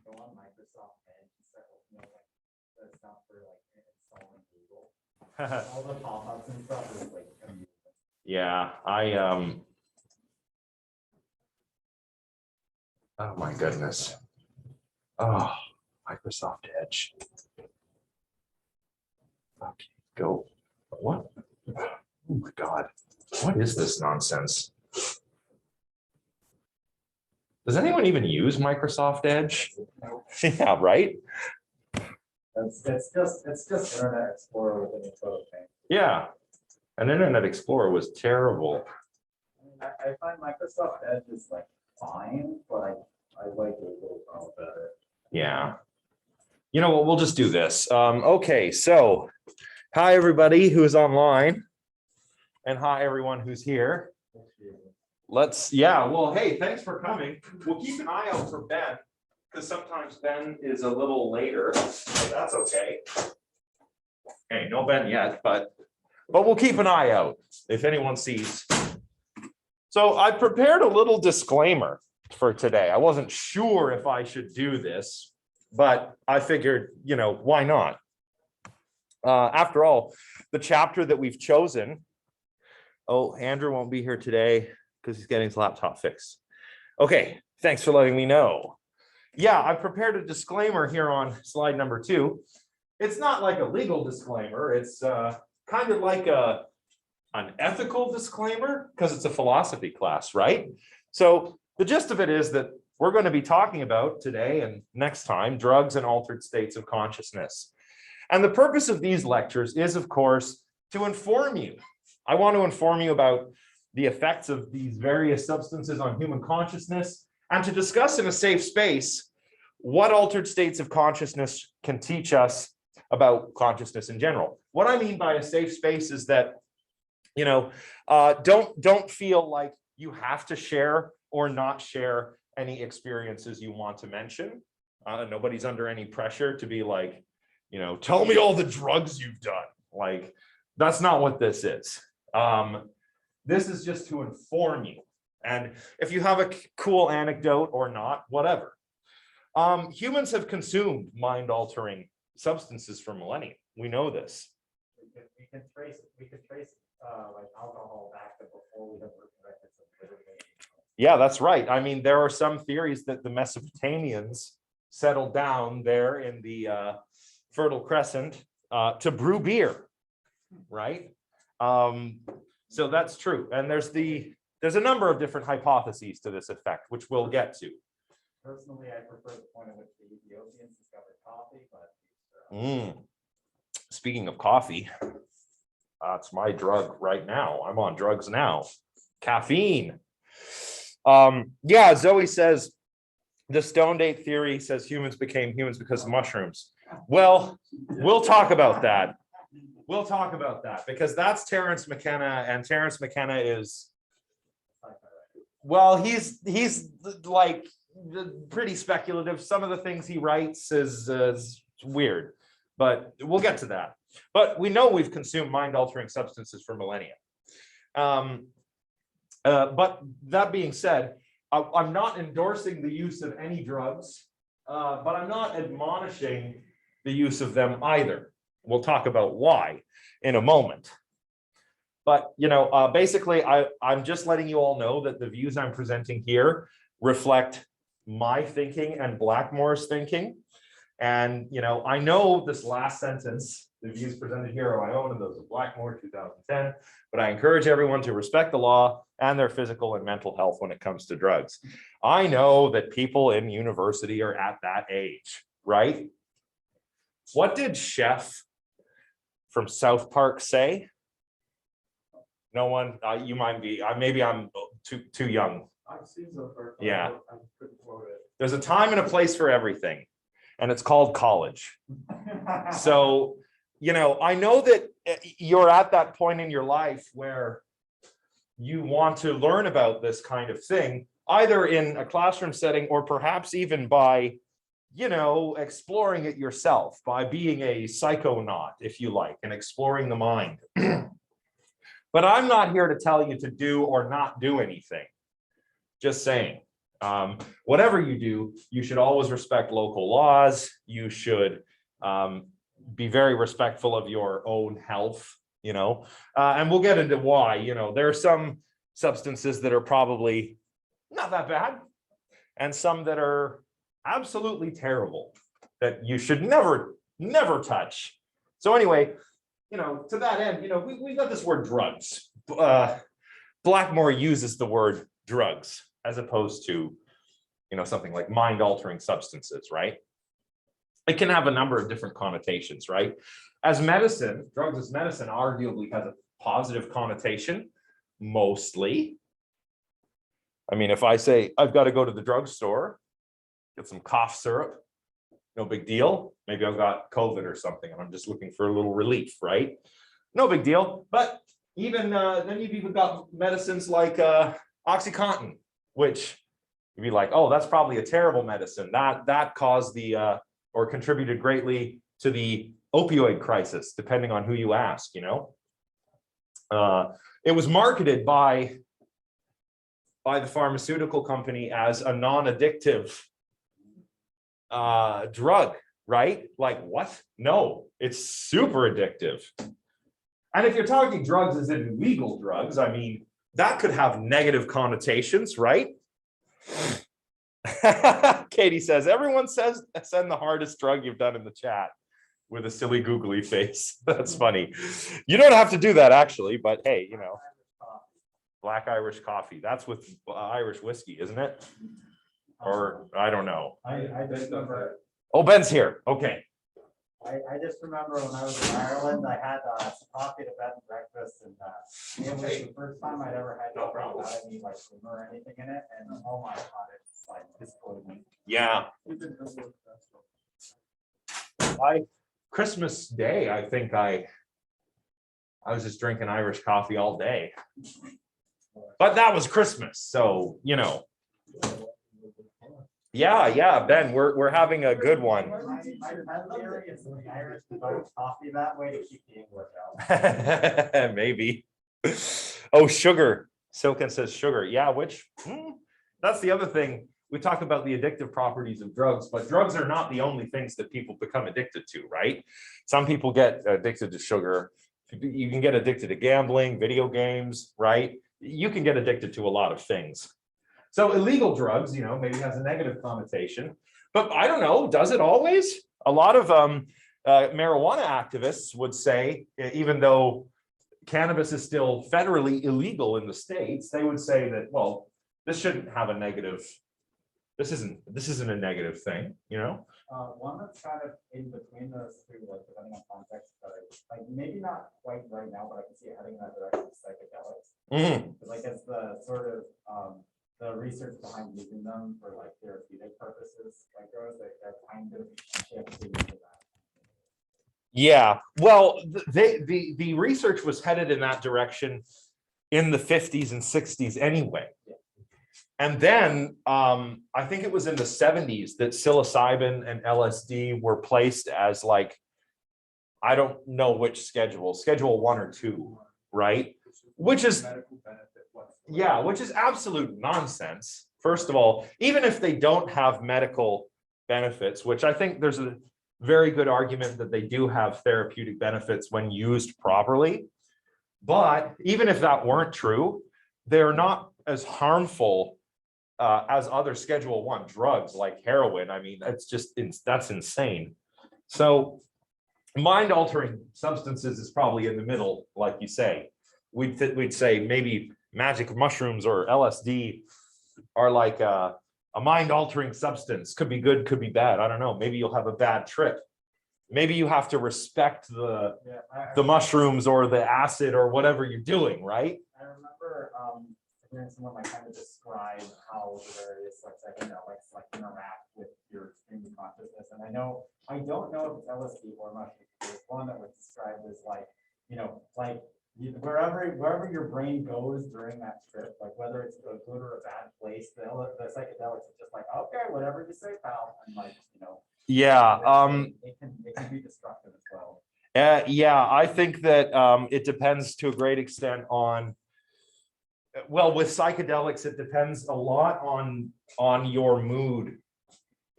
go on Microsoft Edge and start looking at like the stuff for like installing Google. All the pop-ups and stuff is like amazing. Yeah, oh my goodness. Oh, Microsoft Edge. Okay, go. What? Oh my God. What is this nonsense? Does anyone even use Microsoft Edge? Yeah, right? It's just Internet Explorer with an intro thing. Yeah. And Internet Explorer was terrible. I find Microsoft Edge is like fine, but I like it a little better. Yeah. You know what? We'll just do this. Okay, so hi, everybody who's online. And hi, everyone who's here. Well, hey, thanks for coming. We'll keep an eye out for Ben, because sometimes Ben is a little later. So that's okay. Okay, no Ben yet, but we'll keep an eye out if anyone sees. So I prepared a little disclaimer for today. I wasn't sure if I should do this, but I figured, why not? After all, the chapter that we've chosen. Oh, Andrew won't be here today because he's getting his laptop fixed. Okay, thanks for letting me know. Yeah, I prepared a disclaimer here on slide number 2. It's not like a legal disclaimer. It's kind of like an ethical disclaimer because it's a philosophy class, right? So the gist of it is that we're going to be talking about today and next time drugs and altered states of consciousness. And the purpose of these lectures is, of course, to inform you. I want to inform you about the effects of these various substances on human consciousness and to discuss in a safe space what altered states of consciousness can teach us about consciousness in general. What I mean by a safe space is that, don't feel like you have to share or not share any experiences you want to mention. Nobody's under any pressure to be like, tell me all the drugs you've done. Like, that's not what this is. This is just to inform you. And if you have a cool anecdote or not, whatever. Humans have consumed mind-altering substances for millennia. We know this. We can trace like alcohol back to before we have records of living. Yeah, that's right. I mean, there are some theories that the Mesopotamians settled down there in the Fertile Crescent to brew beer, right? So that's true. And there's a number of different hypotheses to this effect, which we'll get to. Personally, I prefer the point at which the Ethiopians discovered coffee, but Speaking of coffee, that's my drug right now. I'm on drugs now. Caffeine. Yeah, Zoe says the stone date theory says humans became humans because of mushrooms. Well, we'll talk about that. We'll talk about that because that's Terence McKenna, and Terence McKenna is, well, he's like pretty speculative. Some of the things he writes is weird, but we'll get to that. But we know we've consumed mind-altering substances for millennia. But that being said, I'm not endorsing the use of any drugs, but I'm not admonishing the use of them either. We'll talk about why in a moment. But, basically, I'm just letting you all know that the views I'm presenting here reflect my thinking and Blackmore's thinking. And, I know this last sentence, the views presented here are my own and those of Blackmore 2010, but I encourage everyone to respect the law and their physical and mental health when it comes to drugs. I know that people in university are at that age, right? What did Chef from South Park say? No one, you might be, maybe I'm too young. I've seen South Park. Yeah. I couldn't quote it. There's a time and a place for everything, and it's called college. So, I know that you're at that point in your life where you want to learn about this kind of thing, either in a classroom setting or perhaps even by, exploring it yourself, by being a psychonaut, if you like, and exploring the mind. But I'm not here to tell you to do or not do anything. Just saying. Whatever you do, you should always respect local laws. You should be very respectful of your own health, and we'll get into why. There are some substances that are probably not that bad, and some that are absolutely terrible that you should never touch. So anyway, to that end, we got this word drugs. Blackmore uses the word drugs as opposed to, something like mind-altering substances, right? It can have a number of different connotations, right? As medicine, drugs as medicine arguably has a positive connotation, mostly. I mean, if I say, I've got to go to the drugstore, get some cough syrup, no big deal. Maybe I've got COVID or something and I'm just looking for a little relief, right? No big deal. But even then you've even got medicines like OxyContin, which you'd be like, oh, that's probably a terrible medicine. That caused the or contributed greatly to the opioid crisis, depending on who you ask, It was marketed by the pharmaceutical company as a non-addictive drug, right? Like what? No, it's super addictive. And if you're talking drugs as in illegal drugs, I mean, that could have negative connotations, right? Katie says, everyone says send the hardest drug you've done in the chat with a silly googly face. That's funny. You don't have to do that actually, but hey, Black Irish coffee. That's with Irish whiskey, isn't it? Or I don't know. I just remember. Oh, Ben's here. Okay. I just remember when I was in Ireland, I had some coffee to bed and breakfast, and it was the first time I'd ever had no problem without any like sugar or anything in it, and oh my god, it's like disappointing. Yeah. Christmas Day, I think I was just drinking Irish coffee all day, but that was Christmas, so Yeah, Ben, we're having a good one. My theory is the Irish devote coffee that way to keep the English out. Maybe. Oh, sugar. Silken says sugar. Yeah, that's the other thing. We talk about the addictive properties of drugs, but drugs are not the only things that people become addicted to, right? Some people get addicted to sugar. You can get addicted to gambling, video games, right? You can get addicted to a lot of things. So illegal drugs, maybe has a negative connotation, but I don't know, does it always? A lot of marijuana activists would say, even though cannabis is still federally illegal in the States, they would say that, well, this shouldn't have a negative, this isn't a negative thing, One that's kind of in between those two, like depending on context, but like maybe not quite right now, but I can see it heading in that direction, psychedelics. Like it's the sort of the research behind using them for like therapeutic purposes, like they're kind of shifting into that. Yeah, well, the research was headed in that direction in the 50s and 60s anyway. Yeah. And then I think it was in the 70s that psilocybin and LSD were placed as like, I don't know which schedule 1 or 2, right? Which is which is absolute nonsense. First of all, even if they don't have medical benefits, which I think there's a very good argument that they do have therapeutic benefits when used properly. But even if that weren't true, they're not as harmful as other Schedule 1 drugs like heroin. I mean, that's insane. So mind-altering substances is probably in the middle, like you say. We'd say maybe magic mushrooms or LSD are like a mind-altering substance. Could be good, could be bad. I don't know. Maybe you'll have a bad trip. Maybe you have to respect the mushrooms or the acid or whatever you're doing, right? I remember hearing someone like kind of describe how the various psychedelics like interact with your stream of consciousness. And I don't know if it's LSD or mushrooms. There's one that was described as like, wherever your brain goes during that trip, like whether it's a good or a bad place, the psychedelics are just like, okay, whatever you say, pal. And like, yeah, it can be destructive as well. Yeah, I think that it depends to a great extent on well, with psychedelics, it depends a lot on your mood.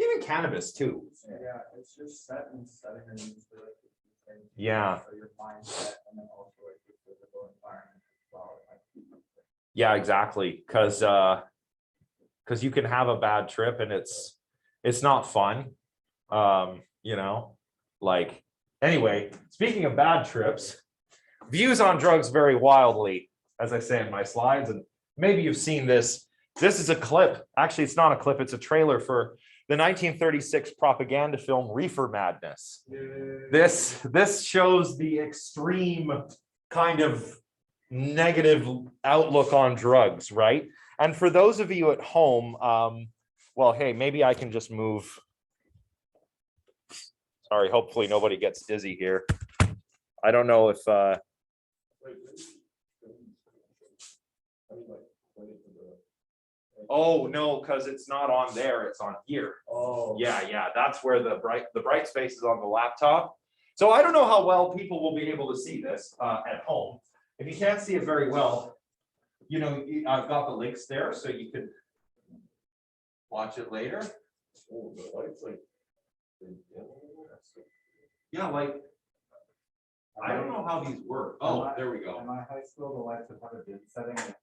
Even cannabis too. Yeah, it's just setting and Yeah. so your mindset and then also like your physical environment as well. Yeah, exactly. Because you can have a bad trip and it's not fun. You know, like anyway, speaking of bad trips, views on drugs vary wildly, as I say in my slides, and maybe you've seen this. This is a clip. Actually, it's not a clip, it's a trailer for the 1936 propaganda film Reefer Madness. This shows the extreme kind of negative outlook on drugs, right? And for those of you at home, well, hey, maybe I can just move. Sorry, hopefully nobody gets dizzy here. I don't know if oh no, because it's not on there, it's on here. Oh yeah, that's where the bright space is on the laptop. So I don't know how well people will be able to see this at home. If you can't see it very well, you know, I've got the links there so you can watch it later. Oh, the lights like yeah, like I don't know how these work. Oh, there we go. In my high school, the lights would have a dim setting, and if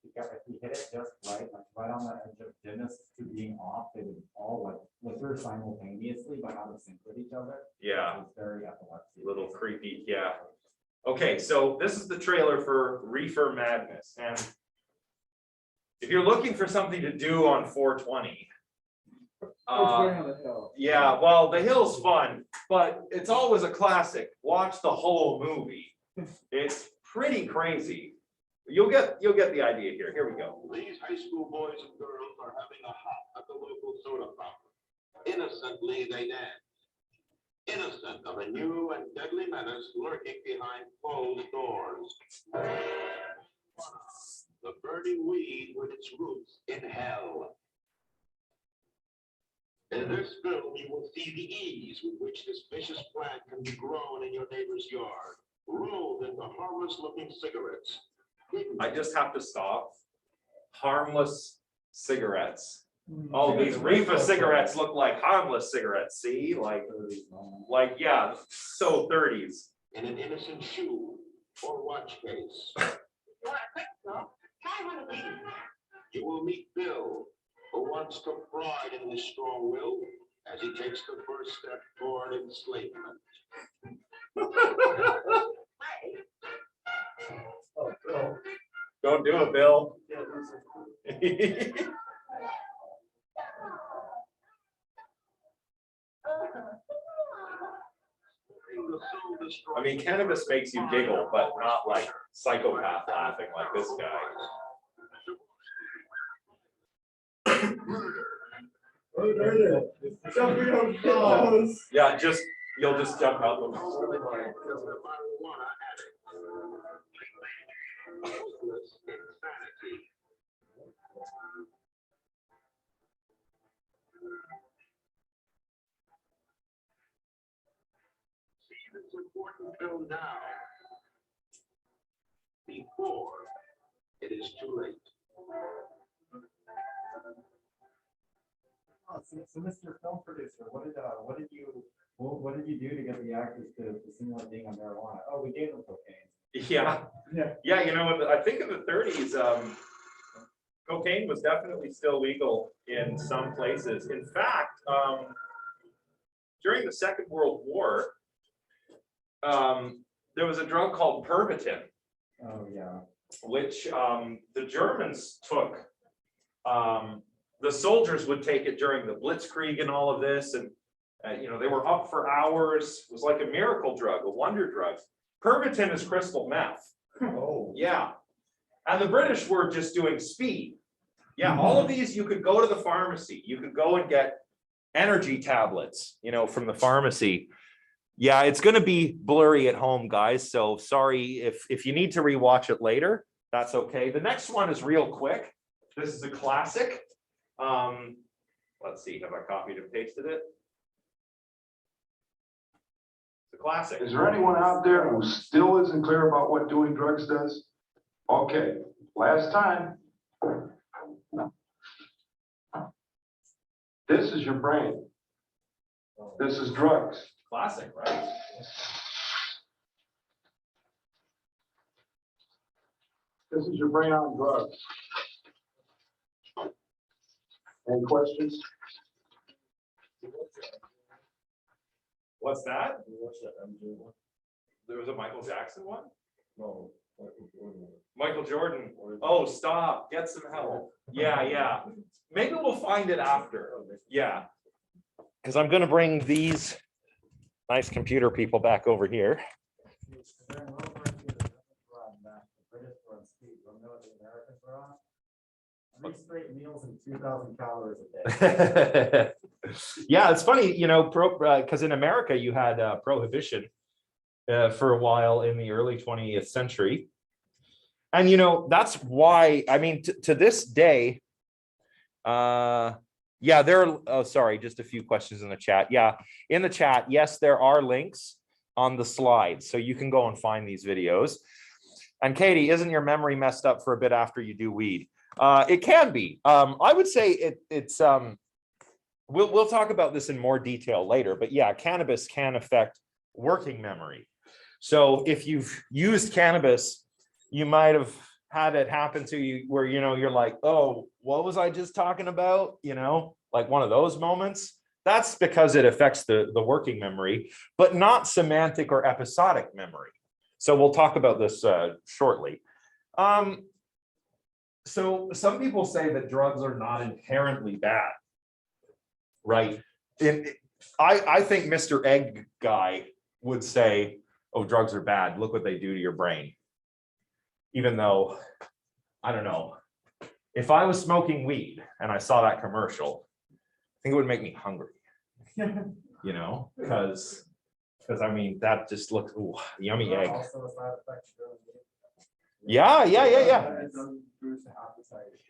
you hit it just right, like right on the edge of dimness to being off, they would all like flicker simultaneously, but out of sync with each other. Yeah. It's very epilepsy. Little creepy, yeah. Okay, so this is the trailer for Reefer Madness, and if you're looking for something to do on 420, yeah, well, the hill's fun, but it's always a classic. Watch the whole movie. It's pretty crazy. You'll get the idea here. Here we go. These high school boys and girls are having a hop at the local soda fountain. Innocently, they dance. Innocent of a new and deadly menace lurking behind closed doors. The burning weed with its roots in hell. In this film, you will see the ease with which this vicious plant can be grown in your neighbor's yard, rolled into harmless-looking cigarettes. I just have to stop. Harmless cigarettes. Oh, these reefer cigarettes look like harmless cigarettes. See, like yeah, so 30s. In an innocent shoe or watch case. You will meet Bill, who once took pride in his strong will as he takes the first step toward enslavement. Oh, Bill. Don't do it, Bill. I mean, cannabis makes you giggle, but not like psychopath laughing like this guy. Yeah, you'll just jump out the See this important film now, before it is too late. Oh, so Mr. Film Producer, what did you do to get the actors to simulate being on marijuana? Oh, we gave them cocaine. Yeah. You know, I think in the 30s, cocaine was definitely still legal in some places. In fact, during the Second World War, there was a drug called Pervitin. Oh yeah. Which the Germans took. The soldiers would take it during the Blitzkrieg and all of this, and you know, they were up for hours. It was like a miracle drug, a wonder drug. Pervitin is crystal meth. Oh yeah, and the British were just doing speed. Yeah, all of these you could go to the pharmacy. You could go and get energy tablets, you know, from the pharmacy. Yeah, it's going to be blurry at home, guys. So sorry if you need to rewatch it later. That's okay. The next one is real quick. This is a classic. Let's see, have I copied and pasted it? It's a classic. Is there anyone out there who still isn't clear about what doing drugs does? Okay, last time, This is your brain. This is drugs. Classic, right? This is your brain on drugs. Any questions? What's that? There was a Michael Jackson one? No. Michael Jordan. Oh, stop. Get some help. Yeah, yeah. Maybe we'll find it after. Yeah. Because I'm going to bring these nice computer people back over here. Straight meals and 2,000 calories a day. Yeah, it's funny, you know, because in America you had prohibition for a while in the early 20th century. And, you know, that's why, I mean, to this day, yeah, there are, oh, sorry, just a few questions in the chat. Yeah, in the chat, yes, there are links on the slides, so you can go and find these videos. And Katie, isn't your memory messed up for a bit after you do weed? It can be. I would say it's, we'll talk about this in more detail later, but yeah, cannabis can affect working memory. So if you've used cannabis, you might have had it happen to you where, you know, you're like, oh, what was I just talking about? You know, like one of those moments. That's because it affects the working memory, but not semantic or episodic memory. So we'll talk about this shortly. So some people say that drugs are not inherently bad, right? I think Mr. Egg Guy would say, oh, drugs are bad. Look what they do to your brain. Even though, I don't know, if I was smoking weed and I saw that commercial, I think it would make me hungry, you know, because I mean, that just looks, ooh, yummy egg. Yeah.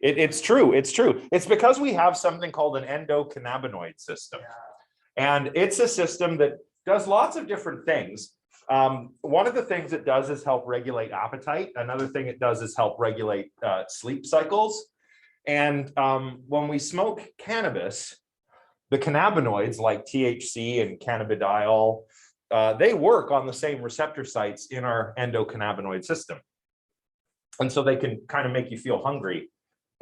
It's true. It's true. It's because we have something called an endocannabinoid system. And it's a system that does lots of different things. One of the things it does is help regulate appetite. Another thing it does is help regulate sleep cycles. And when we smoke cannabis, the cannabinoids like THC and cannabidiol, they work on the same receptor sites in our endocannabinoid system. And so they can kind of make you feel hungry.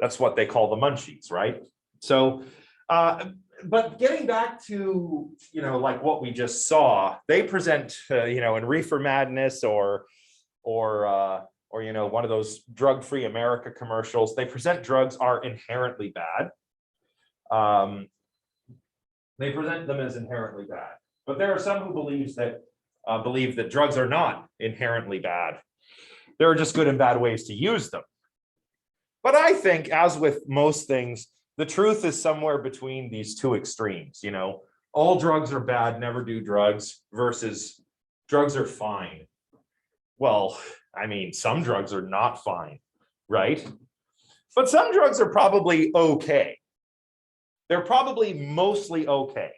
That's what they call the munchies, right? So, but getting back to, you know, like what we just saw, they present, you know, in Reefer Madness or you know, one of those drug-free America commercials, they present drugs are inherently bad. They present them as inherently bad, but there are some who believe that drugs are not inherently bad. There are just good and bad ways to use them. But I think, as with most things, the truth is somewhere between these two extremes. You know, all drugs are bad, never do drugs, versus drugs are fine. Well, I mean, some drugs are not fine, right? But some drugs are probably okay. They're probably mostly okay.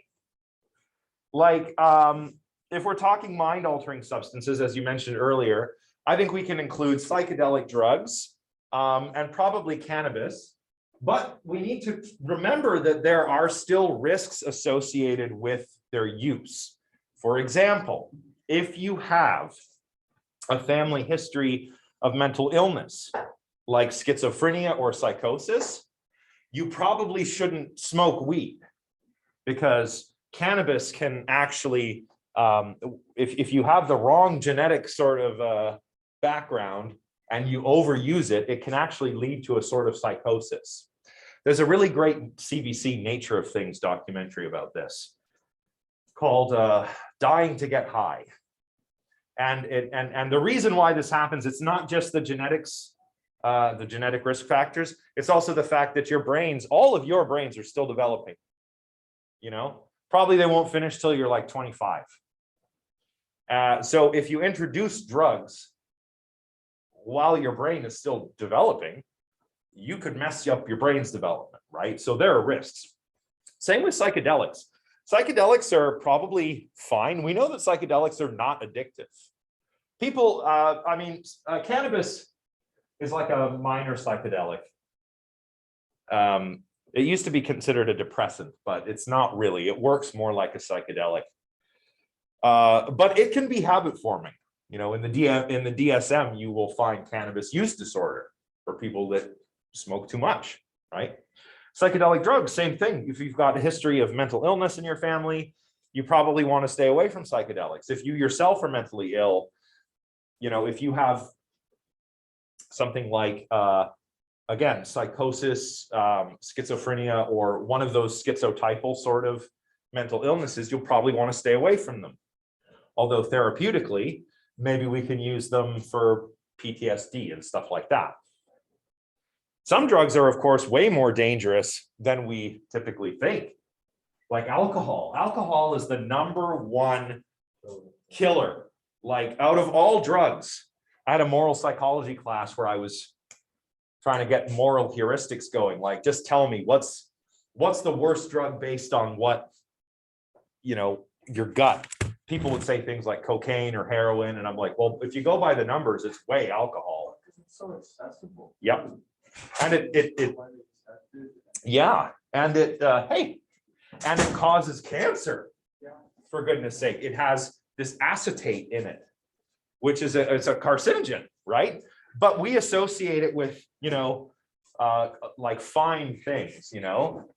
Like, if we're talking mind-altering substances, as you mentioned earlier, I think we can include psychedelic drugs and probably cannabis, but we need to remember that there are still risks associated with their use. For example, if you have a family history of mental illness, like schizophrenia or psychosis, you probably shouldn't smoke weed, because cannabis can actually, if you have the wrong genetic sort of background and you overuse it, it can actually lead to a sort of psychosis. There's a really great CBC Nature of Things documentary about this called Dying to Get High. And the reason why this happens, it's not just the genetics, the genetic risk factors, it's also the fact that your brains, all of your brains are still developing. You know, probably they won't finish till you're like 25. So if you introduce drugs while your brain is still developing, you could mess up your brain's development, right? So there are risks. Same with psychedelics. Psychedelics are probably fine. We know that psychedelics are not addictive. People, I mean, cannabis is like a minor psychedelic. It used to be considered a depressant, but it's not really. It works more like a psychedelic. But it can be habit forming. You know, in the DSM, you will find cannabis use disorder for people that smoke too much, right? Psychedelic drugs, same thing. If you've got a history of mental illness in your family, you probably want to stay away from psychedelics. If you yourself are mentally ill, you know, if you have something like, again, psychosis, schizophrenia, or one of those schizotypal sort of mental illnesses, you'll probably want to stay away from them. Although therapeutically, maybe we can use them for PTSD and stuff like that. Some drugs are, of course, way more dangerous than we typically think. Like alcohol. Alcohol is the #1 killer. Like out of all drugs, I had a moral psychology class where I was trying to get moral heuristics going. Like, just tell me what's the worst drug based on what, you know, your gut. People would say things like cocaine or heroin, and I'm like, well, if you go by the numbers, it's way alcohol. It's so accessible. Yep. And it yeah, and it hey, and it causes cancer. For goodness sake, it has this acetate in it, which is it's a carcinogen, right? But we associate it with, you know, like fine things, you know.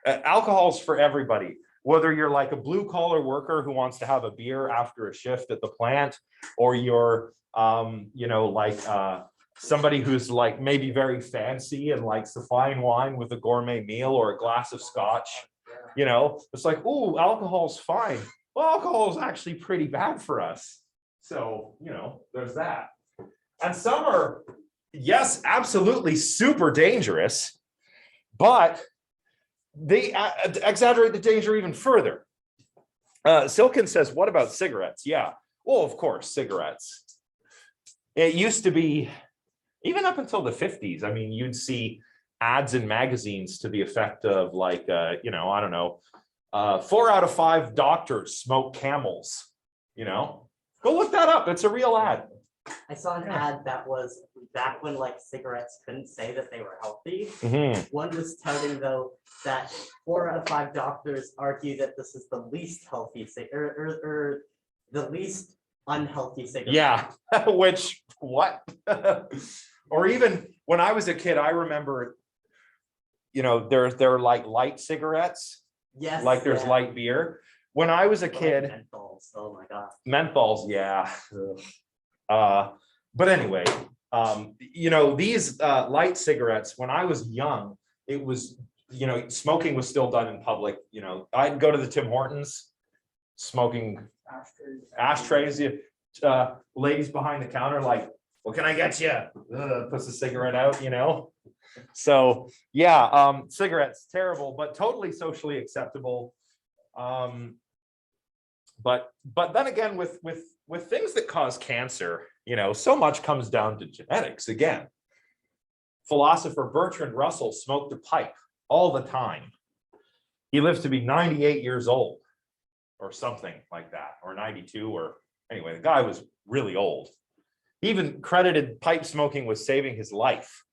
Alcohol's for everybody. Whether you're like a blue collar worker who wants to have a beer after a shift at the plant, or you're, you know, like somebody who's like maybe very fancy and likes the fine wine with a gourmet meal or a glass of scotch, you know, it's like, oh, alcohol's fine. Well, alcohol is actually pretty bad for us. So, you know, there's that. And some are, yes, absolutely super dangerous, but they exaggerate the danger even further. Silken says, what about cigarettes? Yeah, well, of course, cigarettes. It used to be, even up until the 50s, I mean, you'd see ads in magazines to the effect of like, you know, I don't know, 4 out of 5 doctors smoke Camels, you know? Go look that up, it's a real ad. I saw an ad that was back when like cigarettes couldn't say that they were healthy. One was touting though that 4 out of 5 doctors argue that this is the least healthy or the least unhealthy cigarette. Yeah, which what? Or even when I was a kid, I remember, you know, there are like light cigarettes. Yes. Like there's light beer. When I was a kid, menthols. Oh my god. Menthols, yeah. But anyway, you know, these light cigarettes, when I was young, it was, you know, smoking was still done in public. You know, I'd go to the Tim Hortons, smoking ashtrays, ladies behind the counter, like, what can I get you? Puts the cigarette out, you know? So yeah, cigarettes, terrible, but totally socially acceptable. But then again, with things that cause cancer, you know, so much comes down to genetics again. Philosopher Bertrand Russell smoked a pipe all the time. He lived to be 98 years old or something like that, or 92, or anyway, the guy was really old. He even credited pipe smoking with saving his life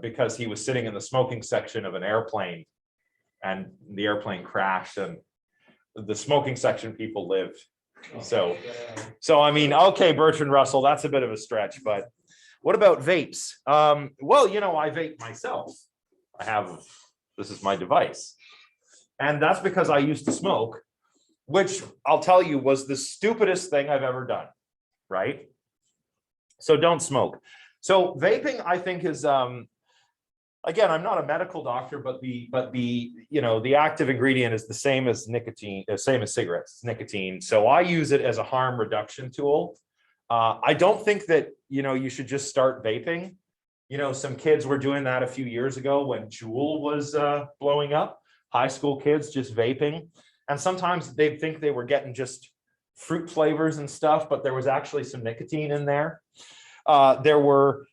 because he was sitting in the smoking section of an airplane and the airplane crashed and the smoking section people lived. So I mean, okay, Bertrand Russell, that's a bit of a stretch, but what about vapes? Well, you know, I vape myself. This is my device. And that's because I used to smoke, which I'll tell you was the stupidest thing I've ever done, right? So don't smoke. So vaping, I think, is again, I'm not a medical doctor, but the you know, the active ingredient is the same as nicotine, same as cigarettes, it's nicotine. So I use it as a harm reduction tool. I don't think that, you know, you should just start vaping. You know, some kids were doing that a few years ago when Juul was blowing up. High school kids just vaping, and sometimes they think they were getting just fruit flavors and stuff, but there was actually some nicotine in there. There were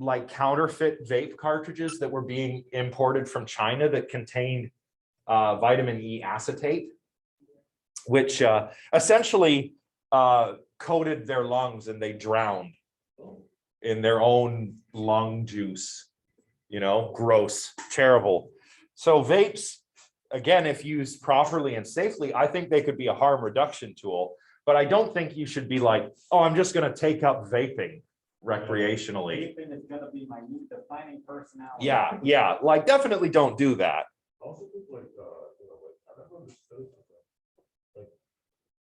like counterfeit vape cartridges that were being imported from China that contained vitamin E acetate, which essentially coated their lungs and they drowned in their own lung juice. you know, gross, terrible. So vapes, again, if used properly and safely, I think they could be a harm reduction tool. But I don't think you should be like, oh, I'm just gonna take up vaping recreationally. Vaping is gonna be my new defining personality. Yeah, yeah, like definitely don't do that. Also think like, you know, like, I never understood like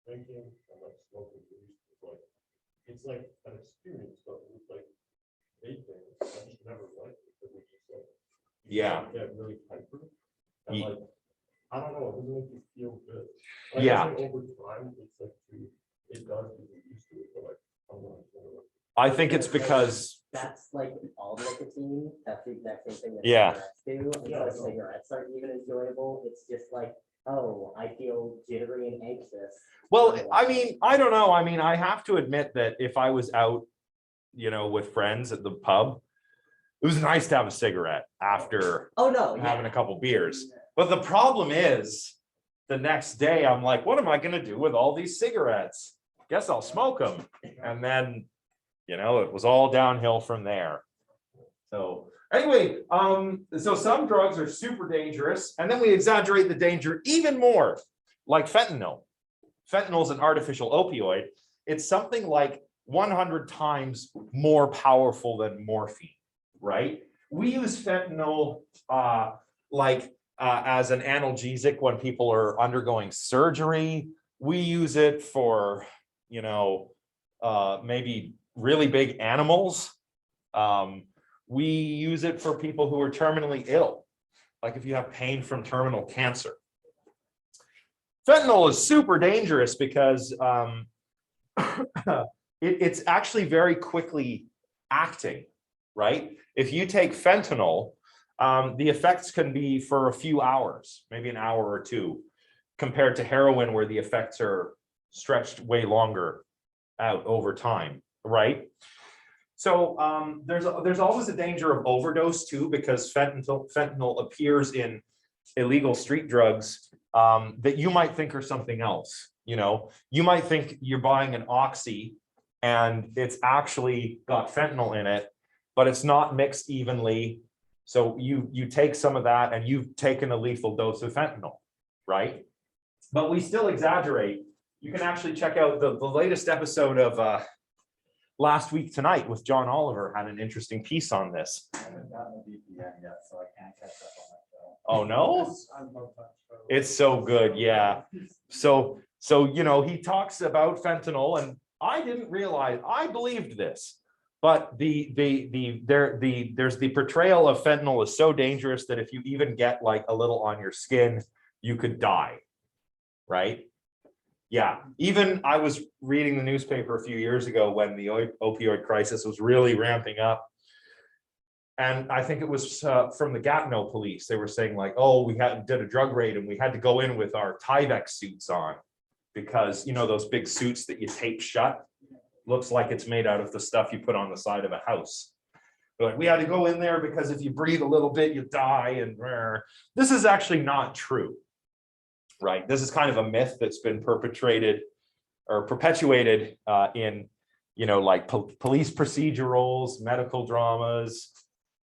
drinking and like smoking weed, it's like an experience, but with like vaping, I just never liked it, because it's just like. You Yeah. Get really hyper. And Ye- like, I don't know, it doesn't make you feel good. Like, Yeah. I think over time, it's like, it does get used to it, but like, I'm not sure. I think it's because, That's like all nicotine, that's the exact same thing that Yeah. cigarettes do, and Yeah. so cigarettes aren't even enjoyable, it's just like, oh, I feel jittery and anxious. well, I mean, I don't know. I mean, I have to admit that if I was out, you know, with friends at the pub, it was nice to have a cigarette after Oh, no, having a yeah. couple beers. But the problem is, the next day, I'm like, what am I gonna do with all these cigarettes? Guess I'll smoke them. And then, you know, it was all downhill from there. So anyway, so some drugs are super dangerous, and then we exaggerate the danger even more, like fentanyl. Fentanyl is an artificial opioid. It's something like 100 times more powerful than morphine, right? We use fentanyl as an analgesic when people are undergoing surgery. We use it for, you know, maybe really big animals. We use it for people who are terminally ill, like if you have pain from terminal cancer. Fentanyl is super dangerous because it's actually very quickly acting, right? If you take fentanyl, the effects can be for a few hours, maybe an hour or two, compared to heroin, where the effects are stretched way longer out over time, right? So there's always a danger of overdose too, because fentanyl appears in illegal street drugs that you might think are something else. You know, you might think you're buying an Oxy and it's actually got fentanyl in it, but it's not mixed evenly. So you take some of that and you've taken a lethal dose of fentanyl, right? But we still exaggerate. You can actually check out the latest episode of Last Week Tonight with John Oliver, had an interesting piece on this. I haven't gotten a VPN yet, so I can't catch up on that show. Oh, no? It's so good, yeah. So you know, he talks about fentanyl, and I didn't realize, I believed this, but there's the portrayal of fentanyl is so dangerous that if you even get like a little on your skin, you could die, right? Yeah, even I was reading the newspaper a few years ago when the opioid crisis was really ramping up. And I think it was from the Gatineau police. They were saying like, oh, we did a drug raid and we had to go in with our Tyvek suits on, because, you know, those big suits that you tape shut, looks like it's made out of the stuff you put on the side of a house. They're like, we had to go in there because if you breathe a little bit, you die. And this is actually not true. Right, this is kind of a myth that's been perpetrated or perpetuated in, you know, like police procedurals, medical dramas.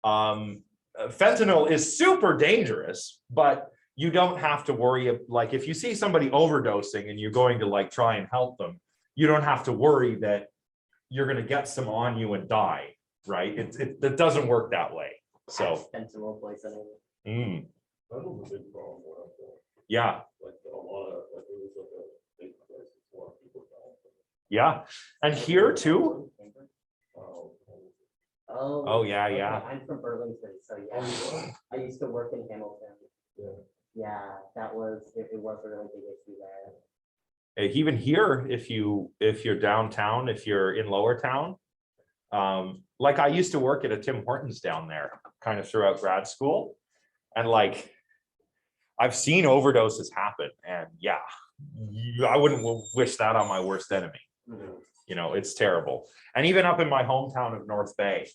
Fentanyl is super dangerous, but you don't have to worry. Like if you see somebody overdosing and you're going to like try and help them, you don't have to worry that you're going to get some on you and die. Right, it doesn't work that way. So Fentanyl poisoning. That was a big problem. Yeah. Like a lot of, like it was like a big crisis, a lot of people died. Yeah, and here too. Oh, yeah, okay, yeah. I'm from Burlington, so yeah, I used to work in Hamilton. Yeah, that was, it was a really big issue there. Even here, if you're downtown, if you're in Lower Town, like I used to work at a Tim Hortons down there, kind of throughout grad school, and like I've seen overdoses happen, and yeah, I wouldn't wish that on my worst enemy. You know, it's terrible. And even up in my hometown of North Bay,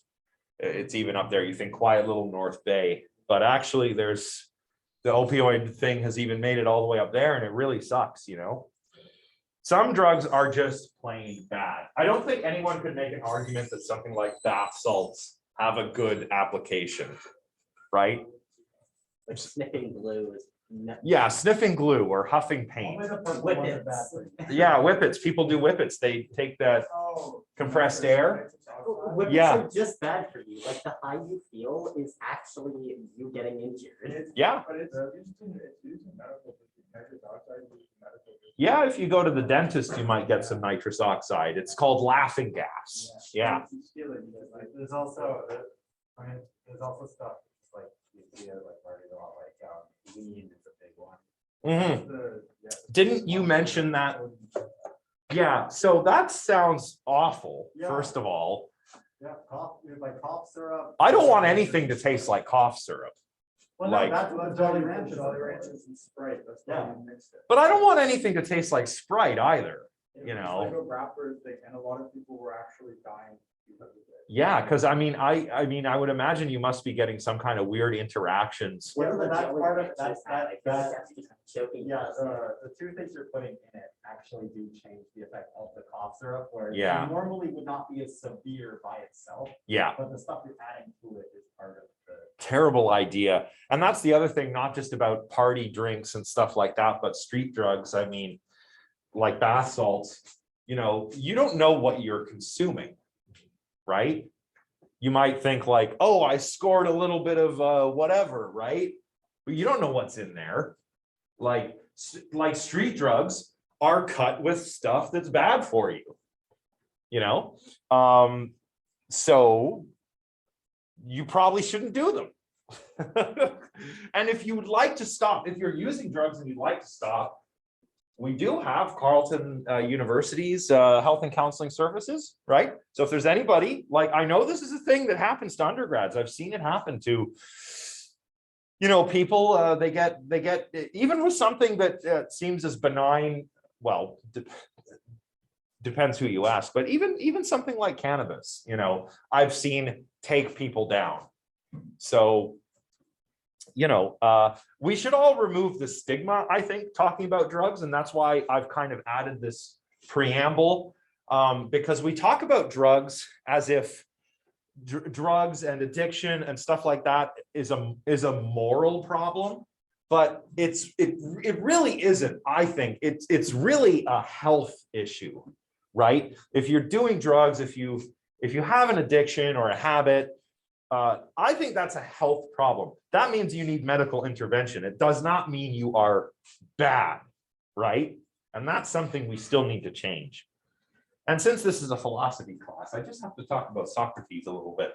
it's even up there. You think quiet little North Bay, but actually there's the opioid thing has even made it all the way up there, and it really sucks, you know. Some drugs are just plain bad. I don't think anyone could make an argument that something like bath salts have a good application. right? Like sniffing glue is. Yeah, sniffing glue or huffing paint. Only the purple ones are Whippets. bad for you. Yeah, whippets. People do whippets. They take that Oh, compressed air. Whippets Yeah. are just bad for you. Like the high you feel is actually you getting injured. Yeah. But it's used in medical, nitrous oxide, used in medical. Yeah, if you go to the dentist, you might get some nitrous oxide. It's called laughing gas. Yeah. There's also, there's also stuff like, you see it like, already a lot, like, lean is a big one. Mhm. Didn't you mention that? Yeah, so that sounds awful, Yeah. first of all. Yeah, like cough syrup. I don't want anything to taste like cough syrup. Well, like- no, that's what Jolly Ranchers. Jolly Ranchers and Sprite, that's why Yeah. you mixed it. But I don't want anything to taste like Sprite either. You know. Like a rapper, and a lot of people were actually dying because of it. Yeah, because I mean, I would imagine you must be getting some kind of weird interactions. What are the that's jelly part of- ranchers that's- have? I feel like that- that's just choking. Yeah, the two things you're putting in it actually do change the effect of the cough syrup, where it Yeah. normally would not be as severe by itself, Yeah, but the stuff you're adding to it is part of the. terrible idea. And that's the other thing, not just about party drinks and stuff like that, but street drugs. I mean, like bath salts, you know, you don't know what you're consuming, right? You might think like, oh, I scored a little bit of whatever, right? But you don't know what's in there. Like street drugs are cut with stuff that's bad for you, you know? So you probably shouldn't do them. And if you would like to stop, if you're using drugs and you'd like to stop, we do have Carleton University's health and counseling services, right? So if there's anybody, like, I know this is a thing that happens to undergrads. I've seen it happen to, you know, people, they get, even with something that seems as benign, well, depends who you ask, but even something like cannabis, you know, I've seen take people down. So, you know, we should all remove the stigma, I think, talking about drugs. And that's why I've kind of added this preamble, because we talk about drugs as if drugs and addiction and stuff like that is a moral problem, but it really isn't. I think it's really a health issue, right? If you're doing drugs, if you have an addiction or a habit, I think that's a health problem. That means you need medical intervention. It does not mean you are bad, right? And that's something we still need to change. And since this is a philosophy class, I just have to talk about Socrates a little bit.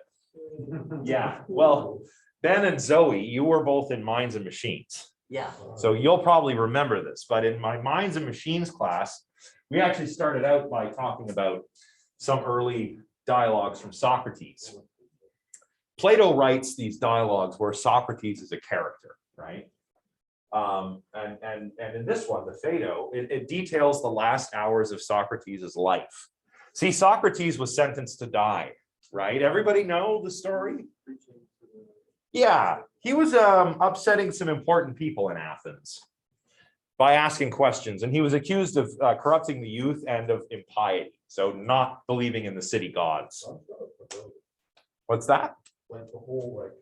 Yeah, well, Ben and Zoe, you were both in Minds and Machines. Yeah. So you'll probably remember this, but in my Minds and Machines class, we actually started out by talking about some early dialogues from Socrates. Plato writes these dialogues where Socrates is a character, right? And in this one, the Phaedo, it details the last hours of Socrates' life. See, Socrates was sentenced to die, right? Everybody know the story? Yeah, he was upsetting some important people in Athens by asking questions, and he was accused of corrupting the youth and of impiety, so not believing in the city gods. What's that? Like the whole like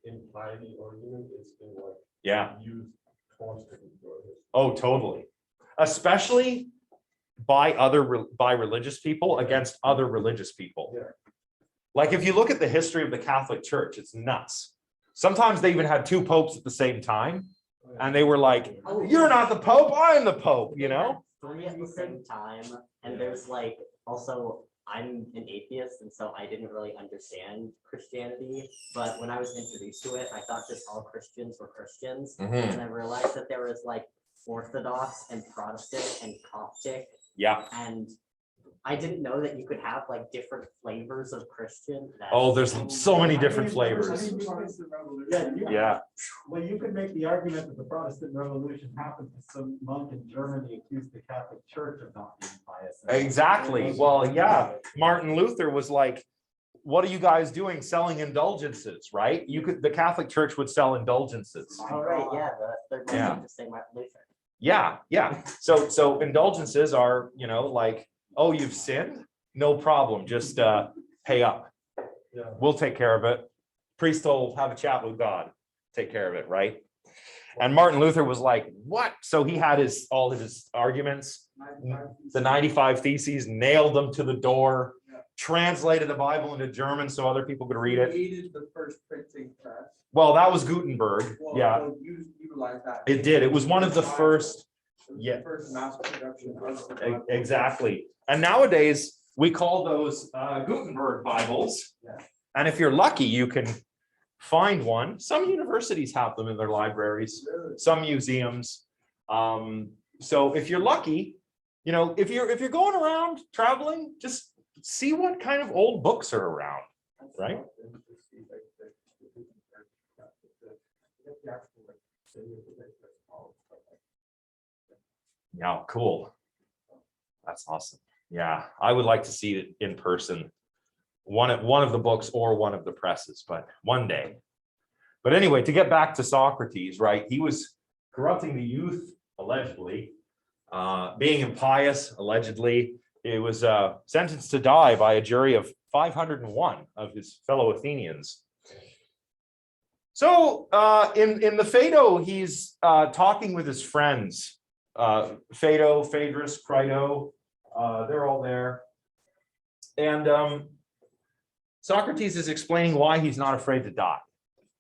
impiety argument is been like Yeah. used constantly throughout history. Oh, totally. Especially by religious people against other religious people. Yeah. Like if you look at the history of the Catholic Church, it's nuts. Sometimes they even had two popes at the same time, and they were like, "You're not the Pope, I'm the Pope," you know? 3 at the same time, and there's like also I'm an atheist, and so I didn't really understand Christianity. But when I was introduced to it, I thought just all Christians were Christians, and I realized that there was like Orthodox and Protestant and Coptic, Yeah. and I didn't know that you could have like different flavors of Christian. Oh, there's so many different flavors. Yeah. Well, you could make the argument that the Protestant Revolution happened because some monk in Germany accused the Catholic Church of not being pious. Exactly. Well, yeah. Martin Luther was like, "What are you guys doing selling indulgences?" Right? The Catholic Church would sell indulgences. All right, yeah, the third Yeah. one to say Martin Luther. Yeah. So indulgences are, you know, like, oh, you've sinned? No problem. Just pay up. Yeah. We'll take care of it. Priest will have a chat with God. take care of it, right? And Martin Luther was like, what? So he had all of his arguments, the 95 Theses, nailed them to the door, translated the Bible into German so other people could read it. Created the first printing press. Well, that was Gutenberg. Well, Yeah, well, utilized that. it did. It was one of the first. It was Yeah. the first mass production of the Bible. Exactly. And nowadays we call those Gutenberg Bibles. Yeah. And if you're lucky, you can find one. Some universities have them in their libraries, Really? some museums. So if you're lucky, if you're going around traveling, just see what kind of old books are around. Right. Yeah, cool. That's awesome. Yeah, I would like to see it in person. One of the books or one of the presses, but one day. But anyway, to get back to Socrates, right? He was corrupting the youth, allegedly, being impious, allegedly. He was sentenced to die by a jury of 501 of his fellow Athenians. So in the Phaedo, he's talking with his friends. Phaedo, Phaedrus, Crito, they're all there. And Socrates is explaining why he's not afraid to die.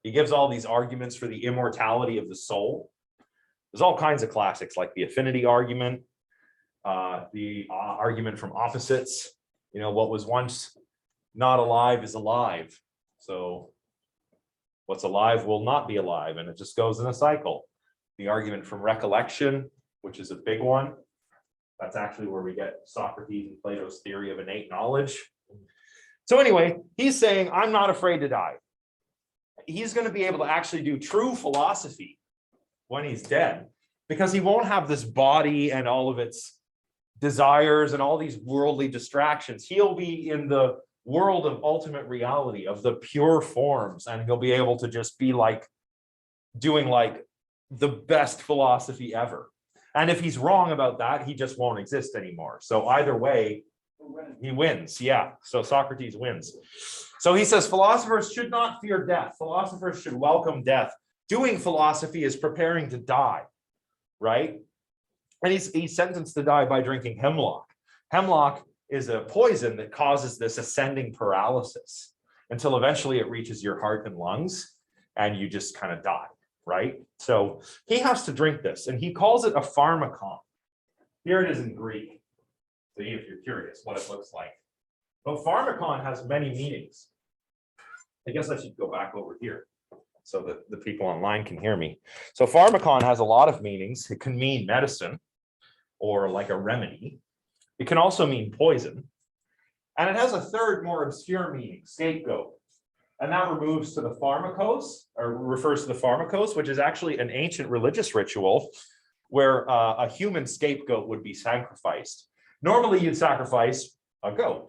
He gives all these arguments for the immortality of the soul. There's all kinds of classics like the affinity argument, the argument from opposites. What was once not alive is alive. So what's alive will not be alive, and it just goes in a cycle. The argument from recollection, which is a big one. That's actually where we get Socrates and Plato's theory of innate knowledge. So anyway, he's saying, I'm not afraid to die. He's going to be able to actually do true philosophy when he's dead, because he won't have this body and all of its desires and all these worldly distractions. He'll be in the world of ultimate reality, of the pure forms, and he'll be able to just be like doing like the best philosophy ever. And if he's wrong about that, he just won't exist anymore. So either way, he wins. Yeah. So Socrates wins. So he says philosophers should not fear death. Philosophers should welcome death. Doing philosophy is preparing to die, right? And he's sentenced to die by drinking hemlock. Hemlock is a poison that causes this ascending paralysis until eventually it reaches your heart and lungs and you just kind of die, right? So he has to drink this, and he calls it a pharmakon. Here it is in Greek. See if you're curious what it looks like. But pharmakon has many meanings. I guess I should go back over here so that the people online can hear me. So pharmakon has a lot of meanings. It can mean medicine or like a remedy. It can also mean poison. And it has a third, more obscure meaning, scapegoat. And that removes to the pharmakos, or refers to the pharmakos, which is actually an ancient religious ritual where a human scapegoat would be sacrificed. Normally you'd sacrifice a goat.